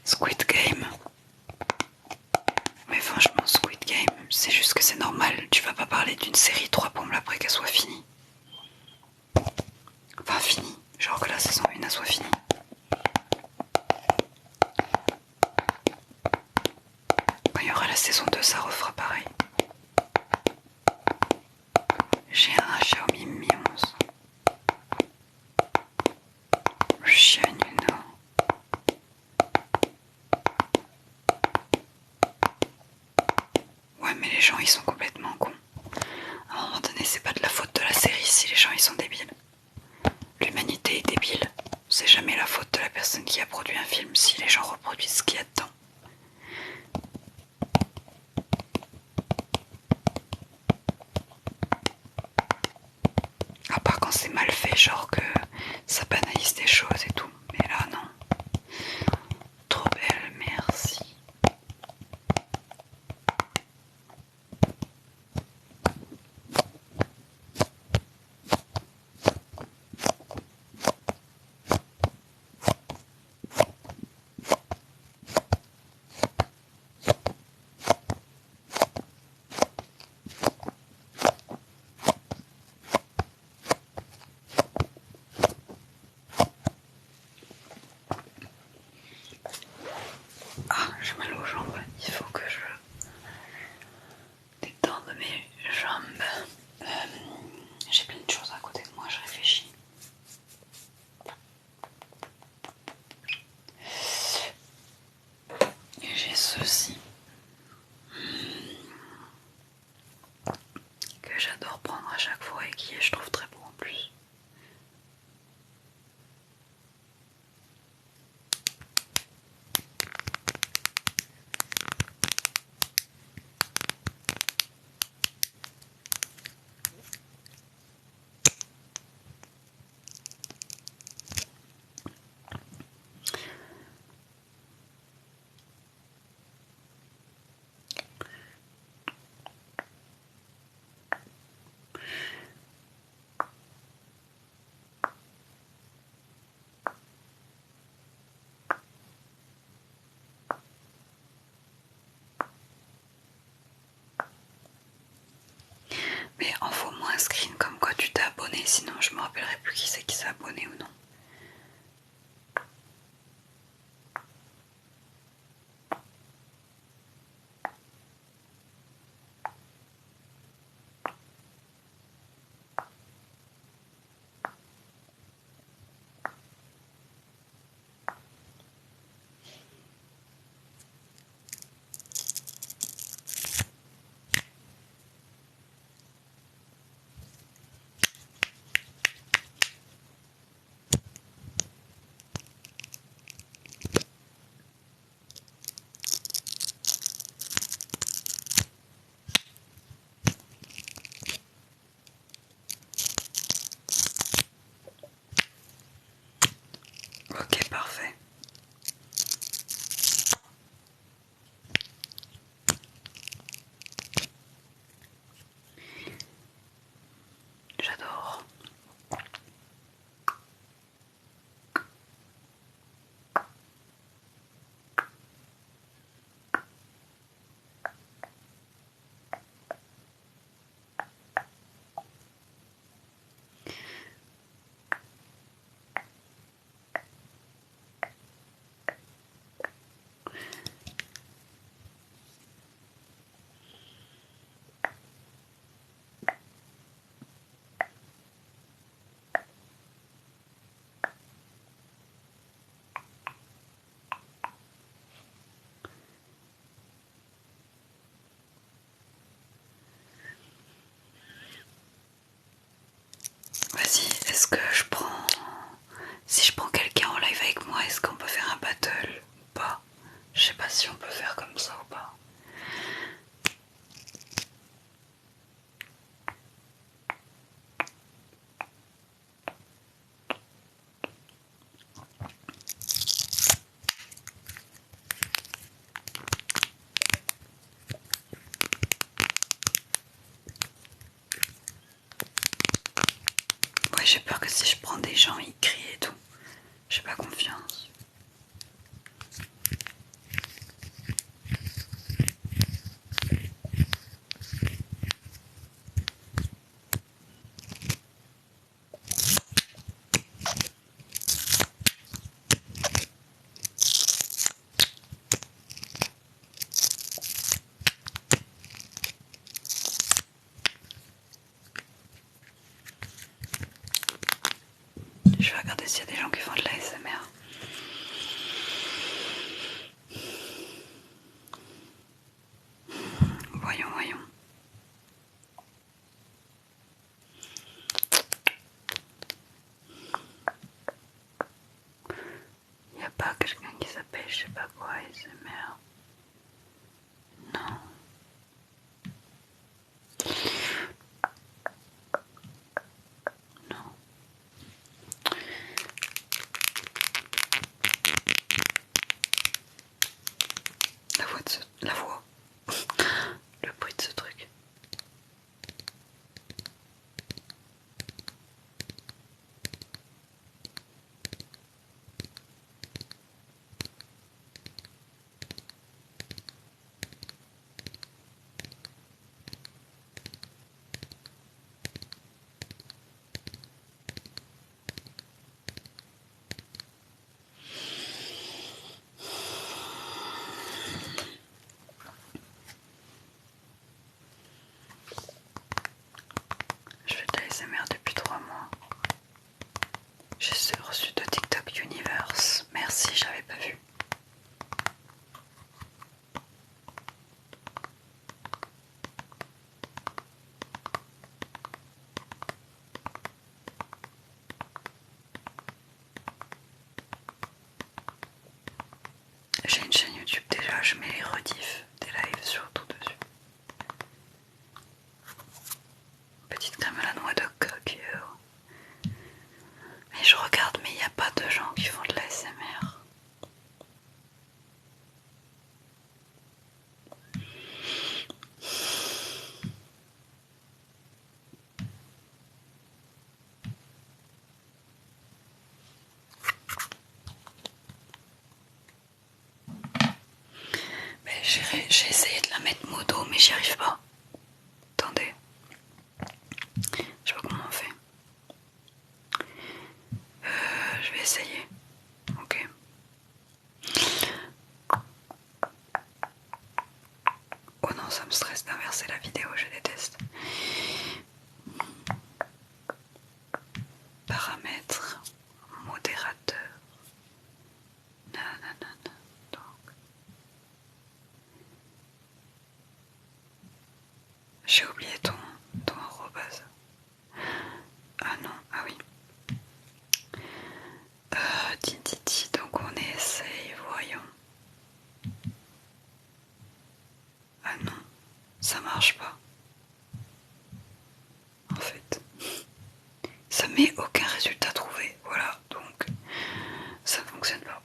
Speaker 1: Squid Game. Mais franchement Squid Game, c'est juste que c'est normal, tu vas pas parler d'une série 3 pommes après qu'elle soit finie. Enfin finie, genre que la saison 1 soit finie. Quand il y aura la saison 2, ça refera pareil. J'ai un Xiaomi Mi 11. Le chien Nuno. Ouais mais les gens ils sont complètement cons. À un moment donné c'est pas de la faute de la série si les gens ils sont débiles. L'humanité est débile. C'est jamais la faute de la personne qui a produit un film si les gens reproduisent ce qu'il y a dedans. À part quand c'est mal fait, genre que ça banalise des choses et tout. Mais là, non. Trop belle, merci. Ah, j'ai mal aux jambes. Il faut que je détende mes jambes. J'ai plein de choses à côté de moi, je réfléchis. Et j'ai ceci que j'adore prendre à chaque fois et qui est, je trouve, très beau en plus. Mais envoie-moi un screen comme quoi tu t'es abonné, sinon je me rappellerai plus qui c'est qui s'est abonné ou non. Ouais, j'ai peur que si je prends des gens, ils crient et tout. J'ai pas confiance. Je vais regarder s'il y a des gens qui font de la l'ASMR. Voyons, voyons. Il n'y a pas quelqu'un qui s'appelle je sais pas quoi ASMR. Non. Non. La voix. Le bruit de ce truc. Je fais de la l'ASMR depuis 3 mois. J'ai reçu de TikTok Universe. Merci, j'avais pas vu. J'ai une chaîne YouTube déjà, je mets les rediffs des lives surtout dessus. Petite crème à la noix de coque. Mais je regarde, mais il n'y a pas de gens qui font de la l'ASMR. Mais j'ai essayé de la mettre modo, mais j'y arrive pas. Attendez. Je sais pas comment on fait. Je vais essayer. Ok. Oh non, ça me stresse d'inverser la vidéo, je déteste. Paramètres, modérateur. Nanana. Donc. J'ai oublié ton arrobase. Ah non, ah oui. Titi, donc on essaye, voyons. Ah non, ça marche pas. En fait, ça met aucun résultat trouvé. Voilà, donc ça ne fonctionne pas.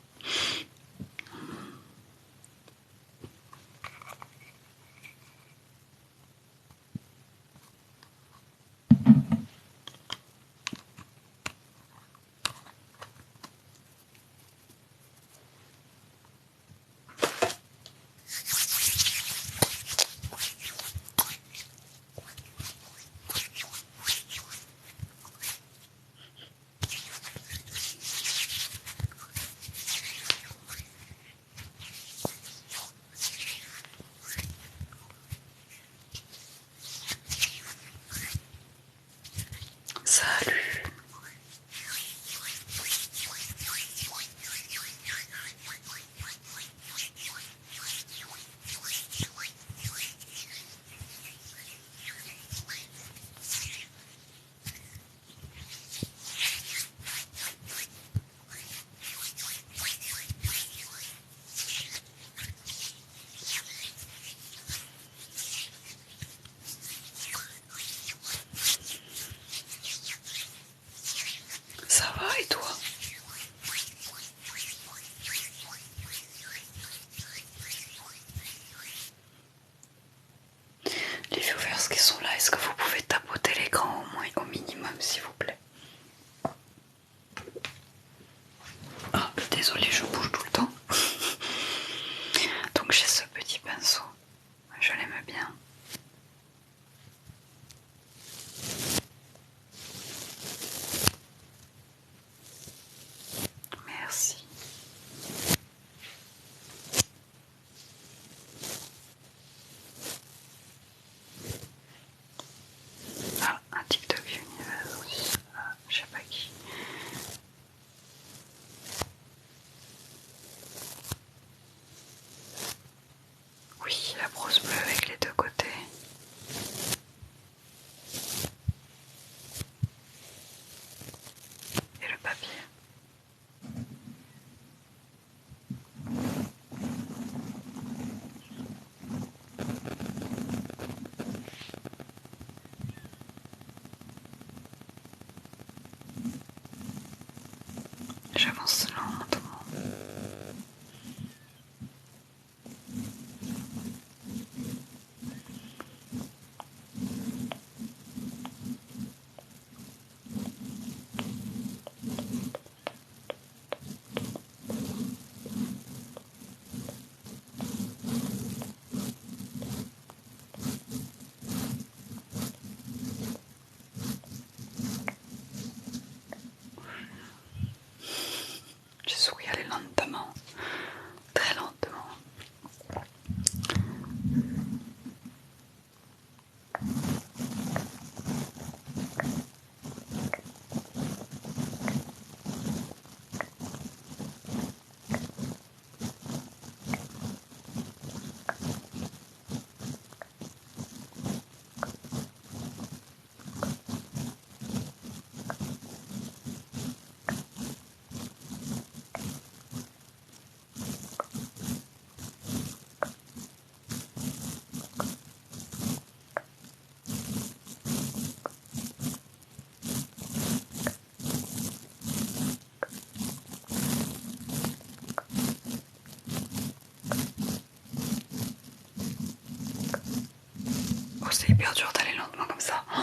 Speaker 1: super dur d'aller lentement comme ça. Oh,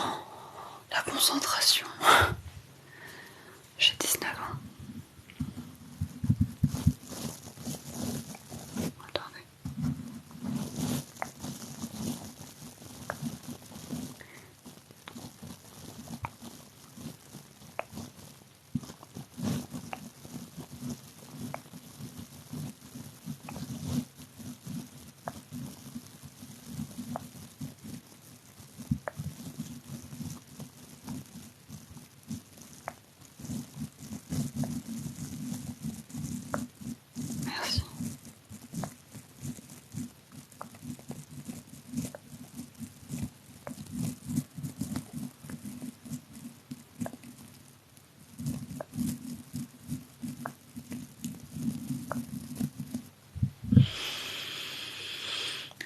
Speaker 1: la concentration. J'ai 19 ans. Attendez. Merci.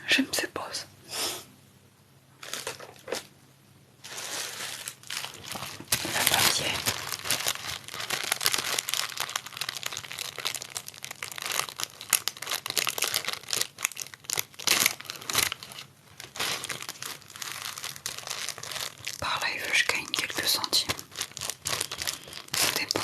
Speaker 1: J'aime ces pauses. Le papier. Par là, il veut que je gagne quelques centimes. Ça dépend.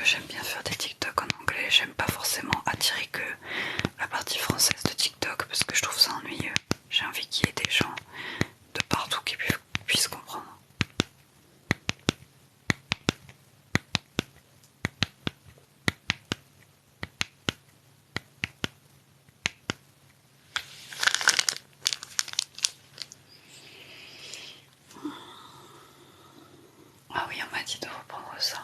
Speaker 1: j'aime bien faire des TikTok en anglais. J'aime pas forcément attirer que la partie française de TikTok parce que je trouve ça ennuyeux. J'ai envie qu'il y ait des gens de partout qui puissent comprendre. Ah oui, on m'a dit de reprendre ça.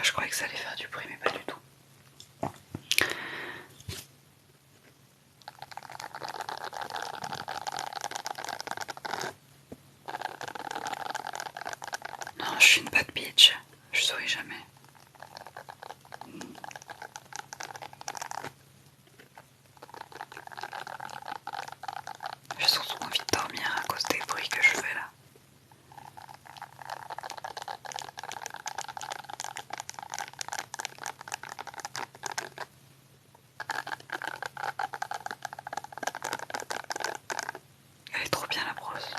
Speaker 1: Je croyais que ça allait faire du bruit, mais pas du tout. Non, je suis une bad bitch. Je souris jamais. J'ai surtout envie de dormir à cause des bruits que je fais là. Elle est trop bien la brosse.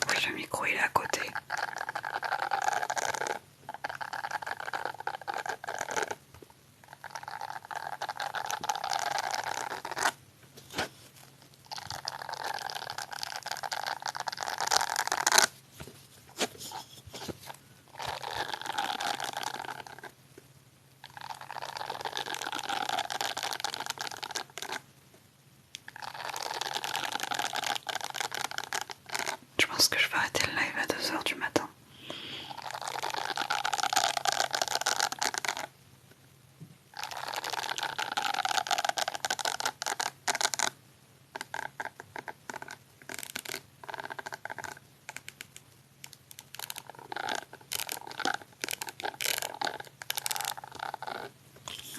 Speaker 1: Oui, le micro il est à côté. Je pense que je vais arrêter le live à 2h du matin.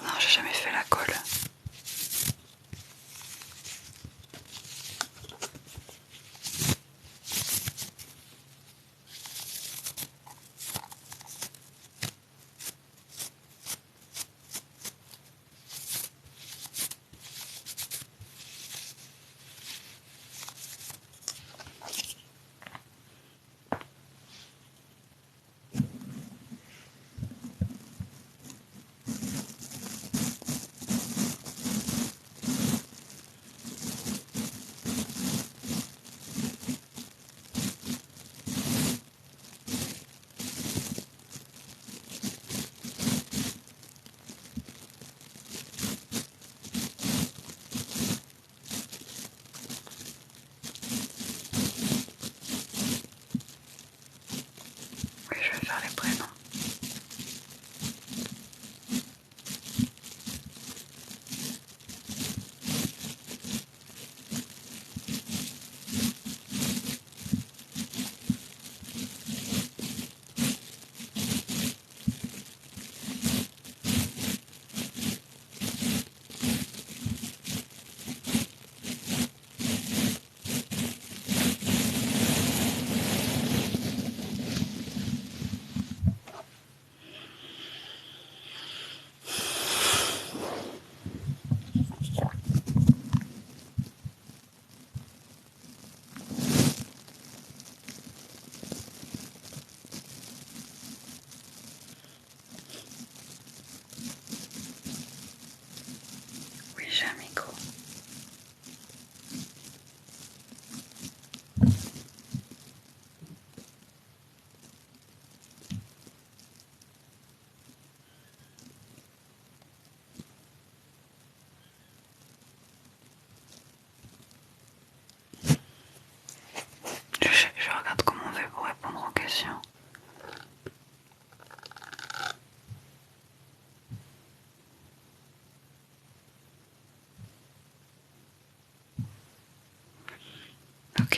Speaker 1: Non, j'ai jamais fait la colle.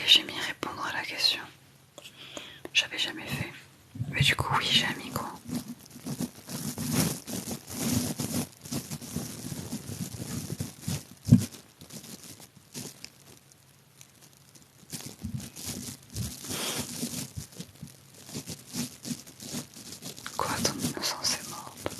Speaker 1: j'ai mis répondre à la question. J'avais jamais fait. Mais du coup, oui, j'ai un micro. Quoi, ton innocence est morte?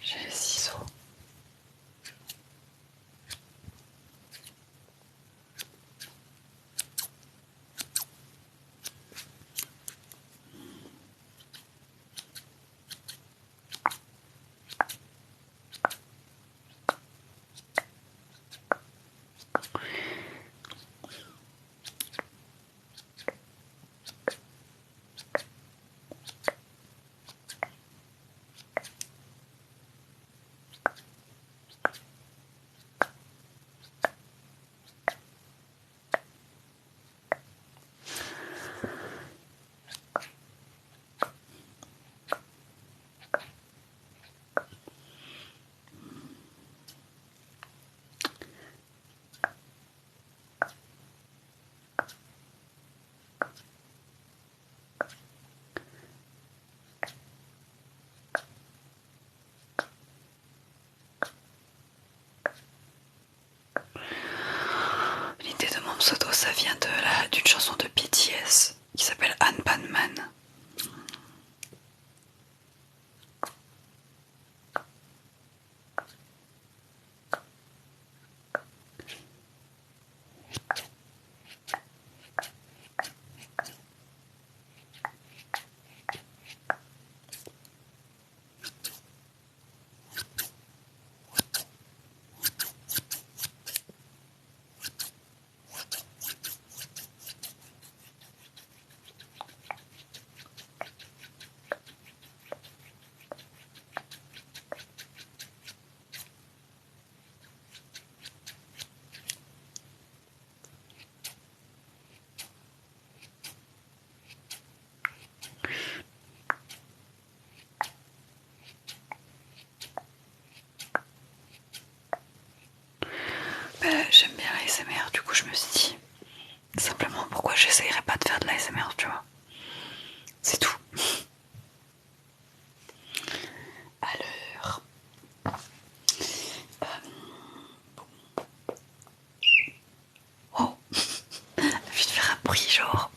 Speaker 1: J'ai les ciseaux. L'idée de mon pseudo, ça vient d'une chanson de BTS qui s'appelle Anne Panman. J'aime bien l'ASMR, du coup je me suis dit simplement pourquoi j'essayerais pas de faire de l'ASMR, tu vois. C'est tout. Alors, oh, j'ai envie de faire un bruit genre.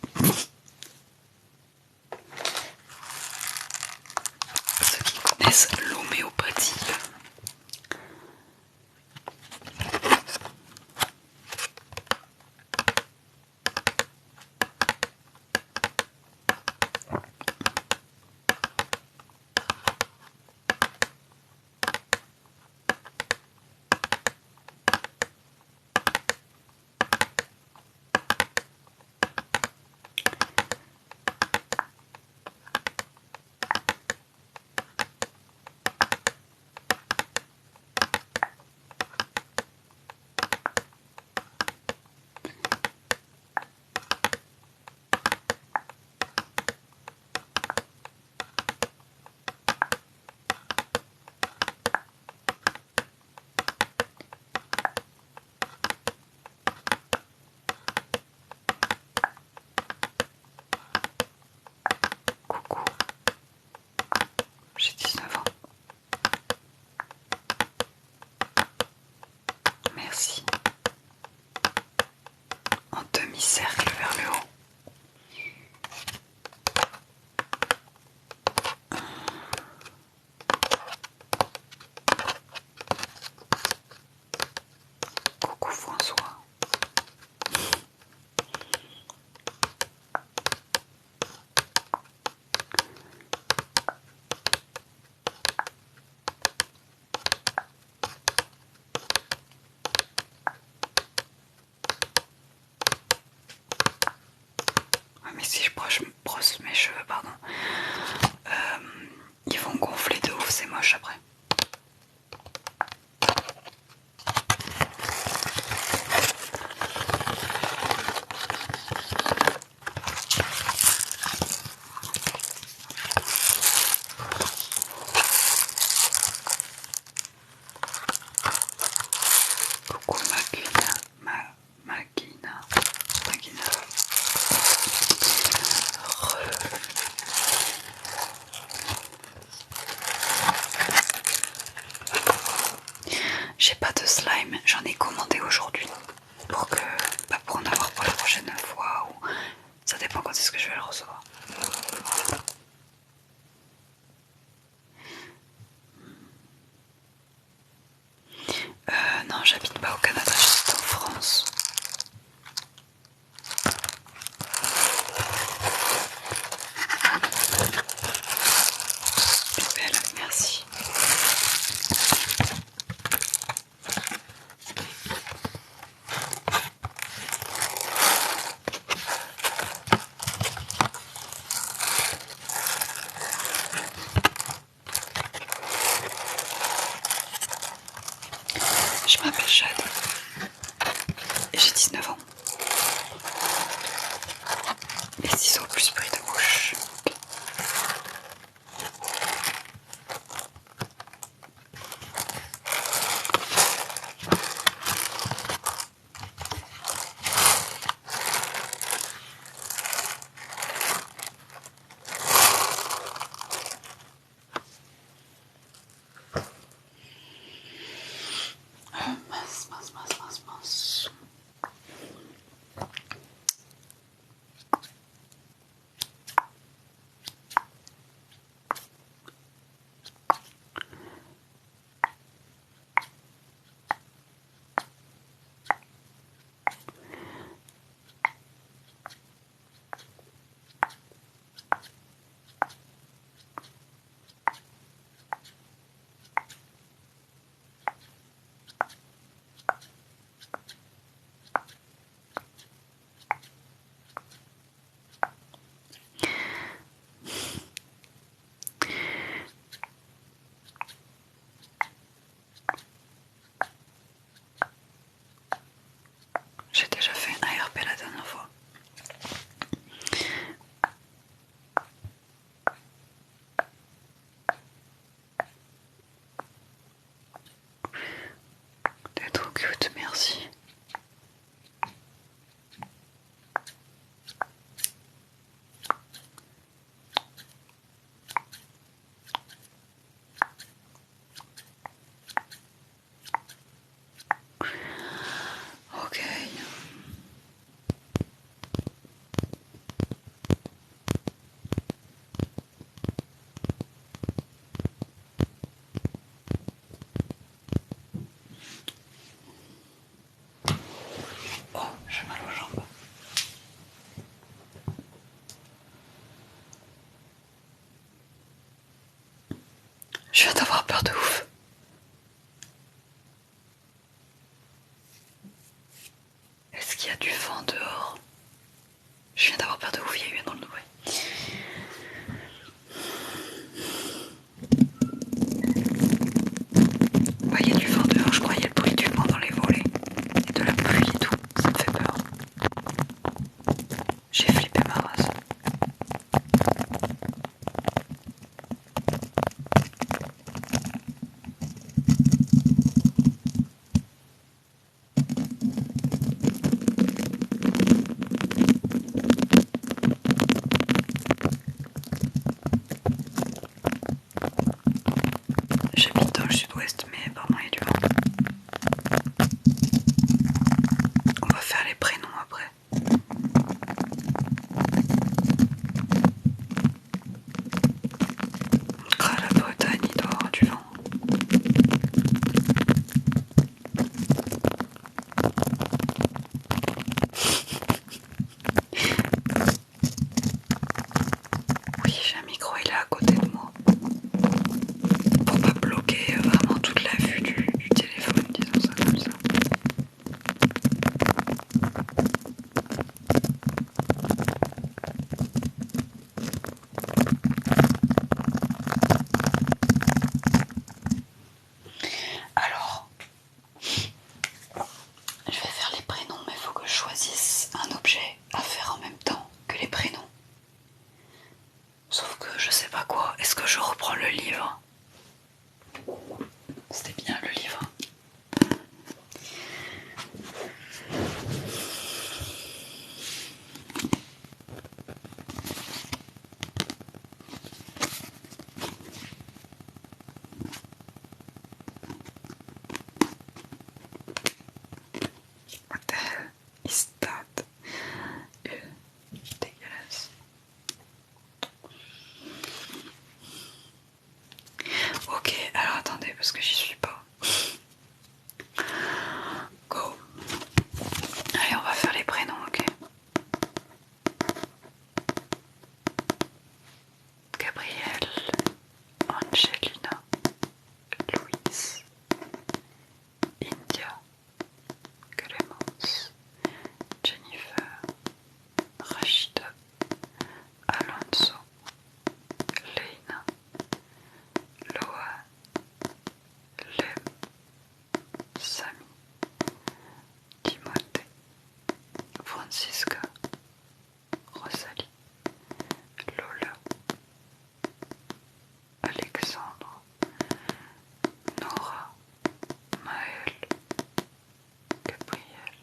Speaker 1: Ceux qui connaissent l'homéopathie. moche après. Coucou Magina. J'ai pas de slime, j'en ai commandé aujourd'hui pour que, pour en avoir pour la prochaine fois, ou ça dépend quand est-ce que je vais le recevoir. Non, j'habite pas au Canada, j'habite en France. Belle, merci. Je m'appelle Jade et j'ai 19 ans. Les ciseaux plus bruit de bouche. Mince. J'ai déjà fait un ARP la dernière fois. T'es trop cute, merci. Ok. Oh, j'ai mal aux jambes. Je viens d'avoir peur de ouf. Est-ce qu'il y a du vent dehors? Je viens d'avoir peur de ouf, il y a eu un drôle de bruit. Ouais, il y a du vent dehors, je crois, il y a le bruit du vent dans les volets. Et de la pluie et tout, ça me fait peur. J'ai flippé ma race. parce que j'y suis pas. Go. Allez, on va faire les prénoms, ok? Gabrielle, Angelina, Louise, India, Clémence, Jennifer, Rachida, Alonso, Leina, Loa, Lem, Sami, Timothée, Francisca, Rosalie, Lola, Alexandre, Nora, Maël, Gabriel,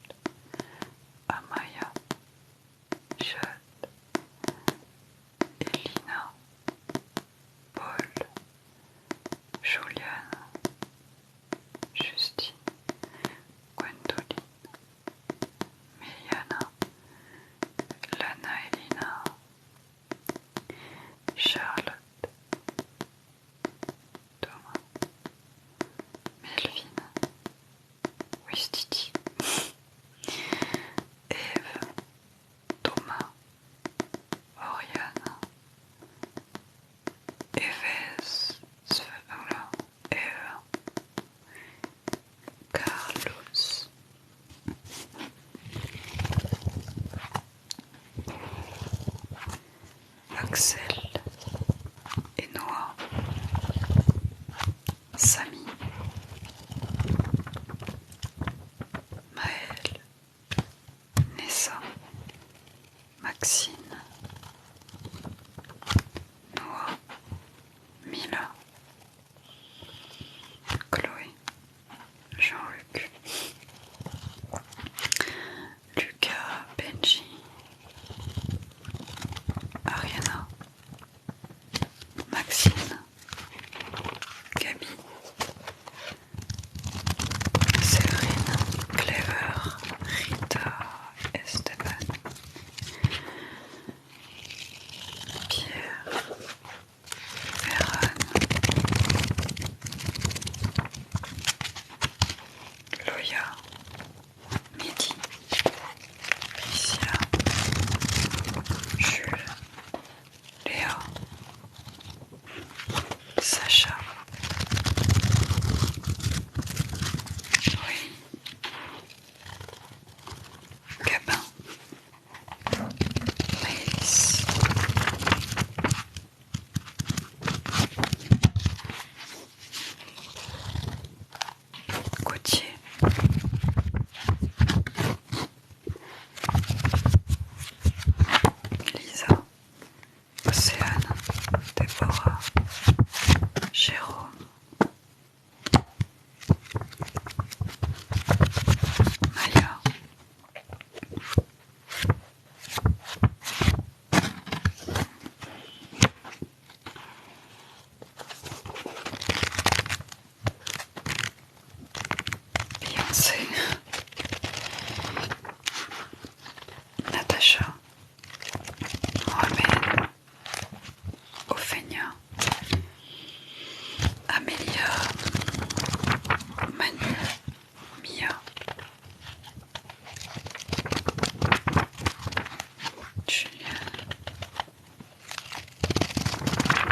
Speaker 1: Amaya, Jade, Elina, Paul, Juliane, Justine, Gwendoline, Miliana, Lana Elina, Charlotte, Thomas, Melvin, Wistiti, Eve, Thomas, Oriane, Eves, Eve, Carlos, Axel et Noah, Samy, Maël, Nessa, Maxine, Noah, Mila, Chloé, Jean-Luc, Lucas, Benji, Ariana, Maxine, Gabi, Séverine, Clever, Rita, Esteban, Pierre, Ferran, Loya, Mehdi, Tricia, Jules, Léa, Sacha, oui, Gabin, Maëlys, Gauthier, Lisa, Océane, Déborah, Jérôme, Maya, Beyoncé, Natacha, Mohamed, Ophenia, Amélia, Manu, Mia, Julien,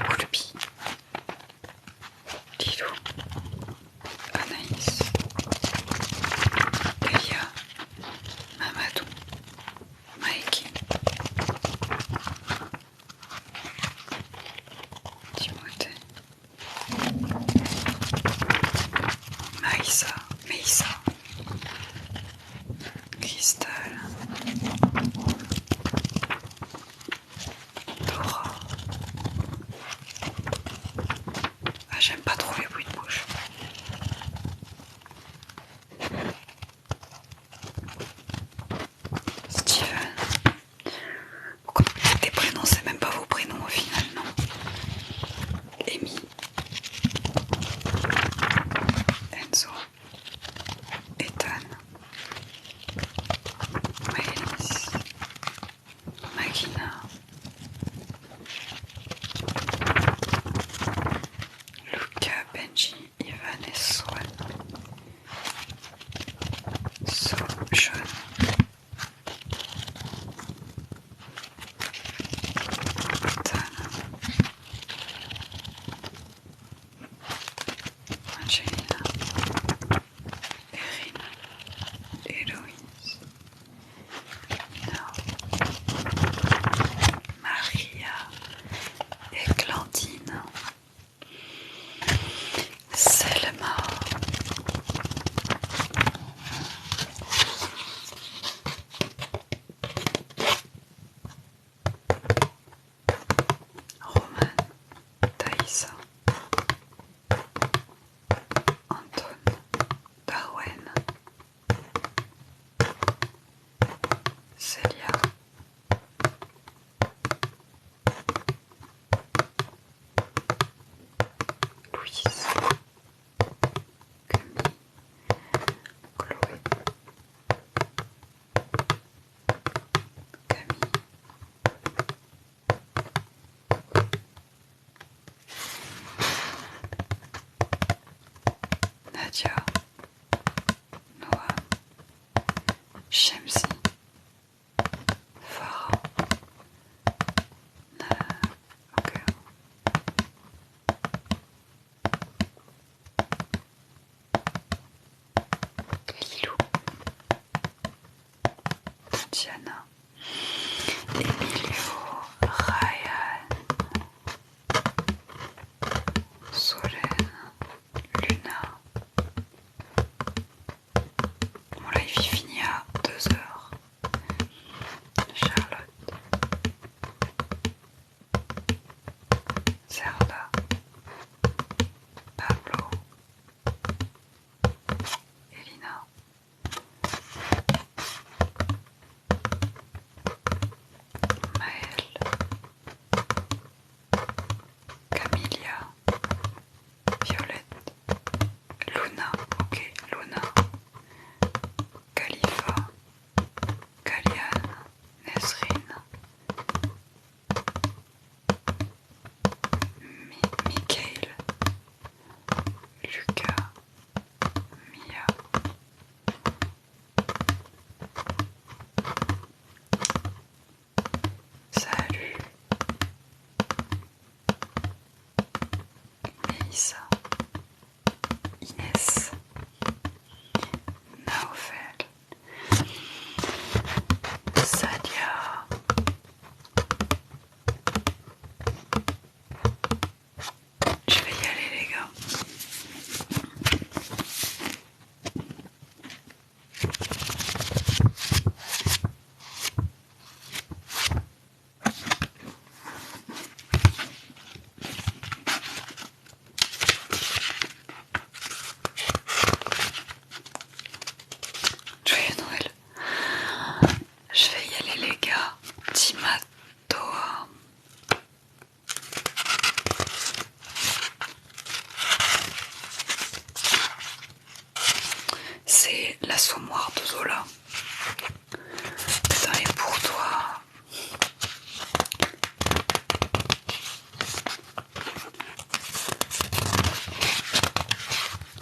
Speaker 1: Oulbi, Lilou, Anaïs, Elia, Mamadou, Maïki, Timothée, Maïssa, Meissa, Cristal, Dora. Ah, j'aime pas trop les bruits de bouche. Steven. Pourquoi des prénoms, c'est même pas vos prénoms au final, non? Amy, Enzo, Sadia, Noam, Shemsi, Farah, ok. Lilou, Diana, Emilio, Ryan, Solène, Luna. Mon live finit à 2h. Charlotte, Zerda, Pablo, Elina, Maëlle, Camilia, Violette, Luna, ok, Luna, Khalifa, Kalian, Nesrine, Mikael, Lucas, Mia, Salut, Mélissa, Inès, Naofel, Sadia, je vais y aller les gars. Joyeux Noël. Je vais y aller les gars. Timatoa. C'est l'assommoir de Zola. Putain, et pour toi.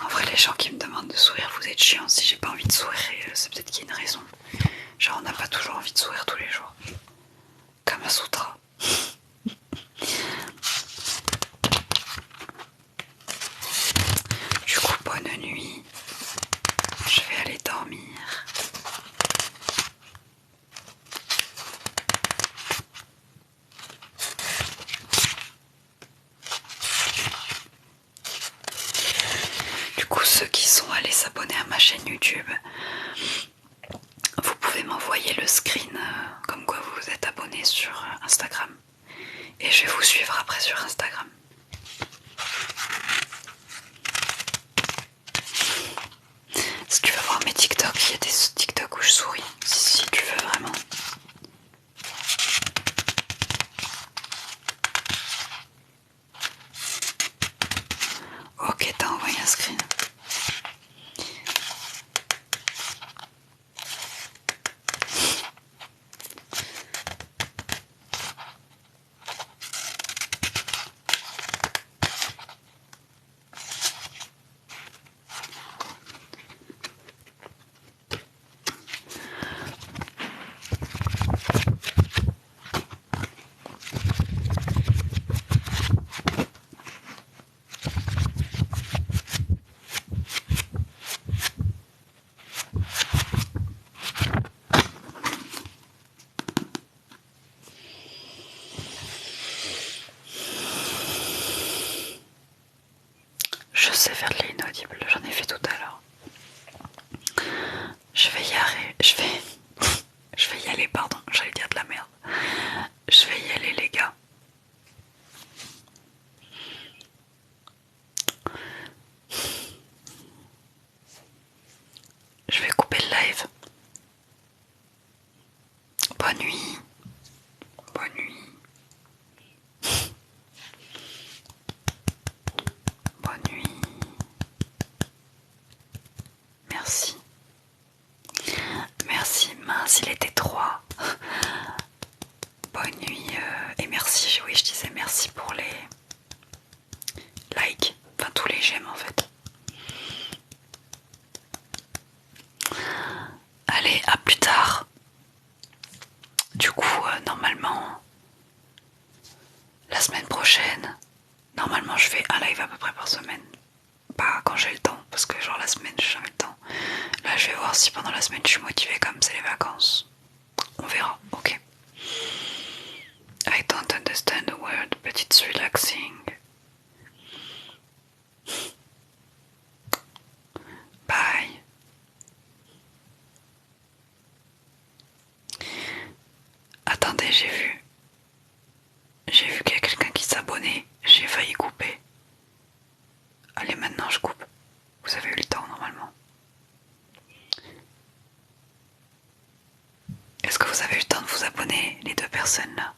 Speaker 1: En vrai, les gens qui me demandent de sourire, vous êtes chiants. Si j'ai pas envie de sourire, c'est peut-être qu'il y a une raison. Genre, on n'a pas toujours envie de sourire tous les jours. Kama Sutra. Du coup, bonne nuit. Je vais aller dormir. Du coup, ceux qui sont allés s'abonner à ma chaîne YouTube, vous pouvez m'envoyer le screen comme quoi vous vous êtes abonné sur Instagram. Et je vais vous suivre après sur Instagram. Si tu veux voir mes TikTok, il y a des TikTok où je souris. Si tu veux vraiment. Ok, t'as envoyé un screen. Je sais faire de l'inaudible, j'en ai fait tout à l'heure. Je vais y aller, pardon, j'allais dire de la merde. Je vais y aller les gars. Je vais couper le live. Bonne nuit. Bonne nuit. Bonne nuit. Merci. Merci, mince, il était 3. Bonne nuit et merci, oui je disais merci pour les likes, enfin tous les j'aime en fait. semaine. Pas quand j'ai le temps, parce que genre la semaine j'ai jamais le temps. Là je vais voir si pendant la semaine je suis motivée comme c'est les vacances. On verra, ok. I don't understand the word, but it's relaxing. Bye. Attendez, j'ai vu qu'il y a quelqu'un qui s'abonnait. J'ai failli couper. Allez, maintenant je coupe. Vous avez eu le temps normalement. Est-ce que vous avez eu le temps de vous abonner, les deux personnes là?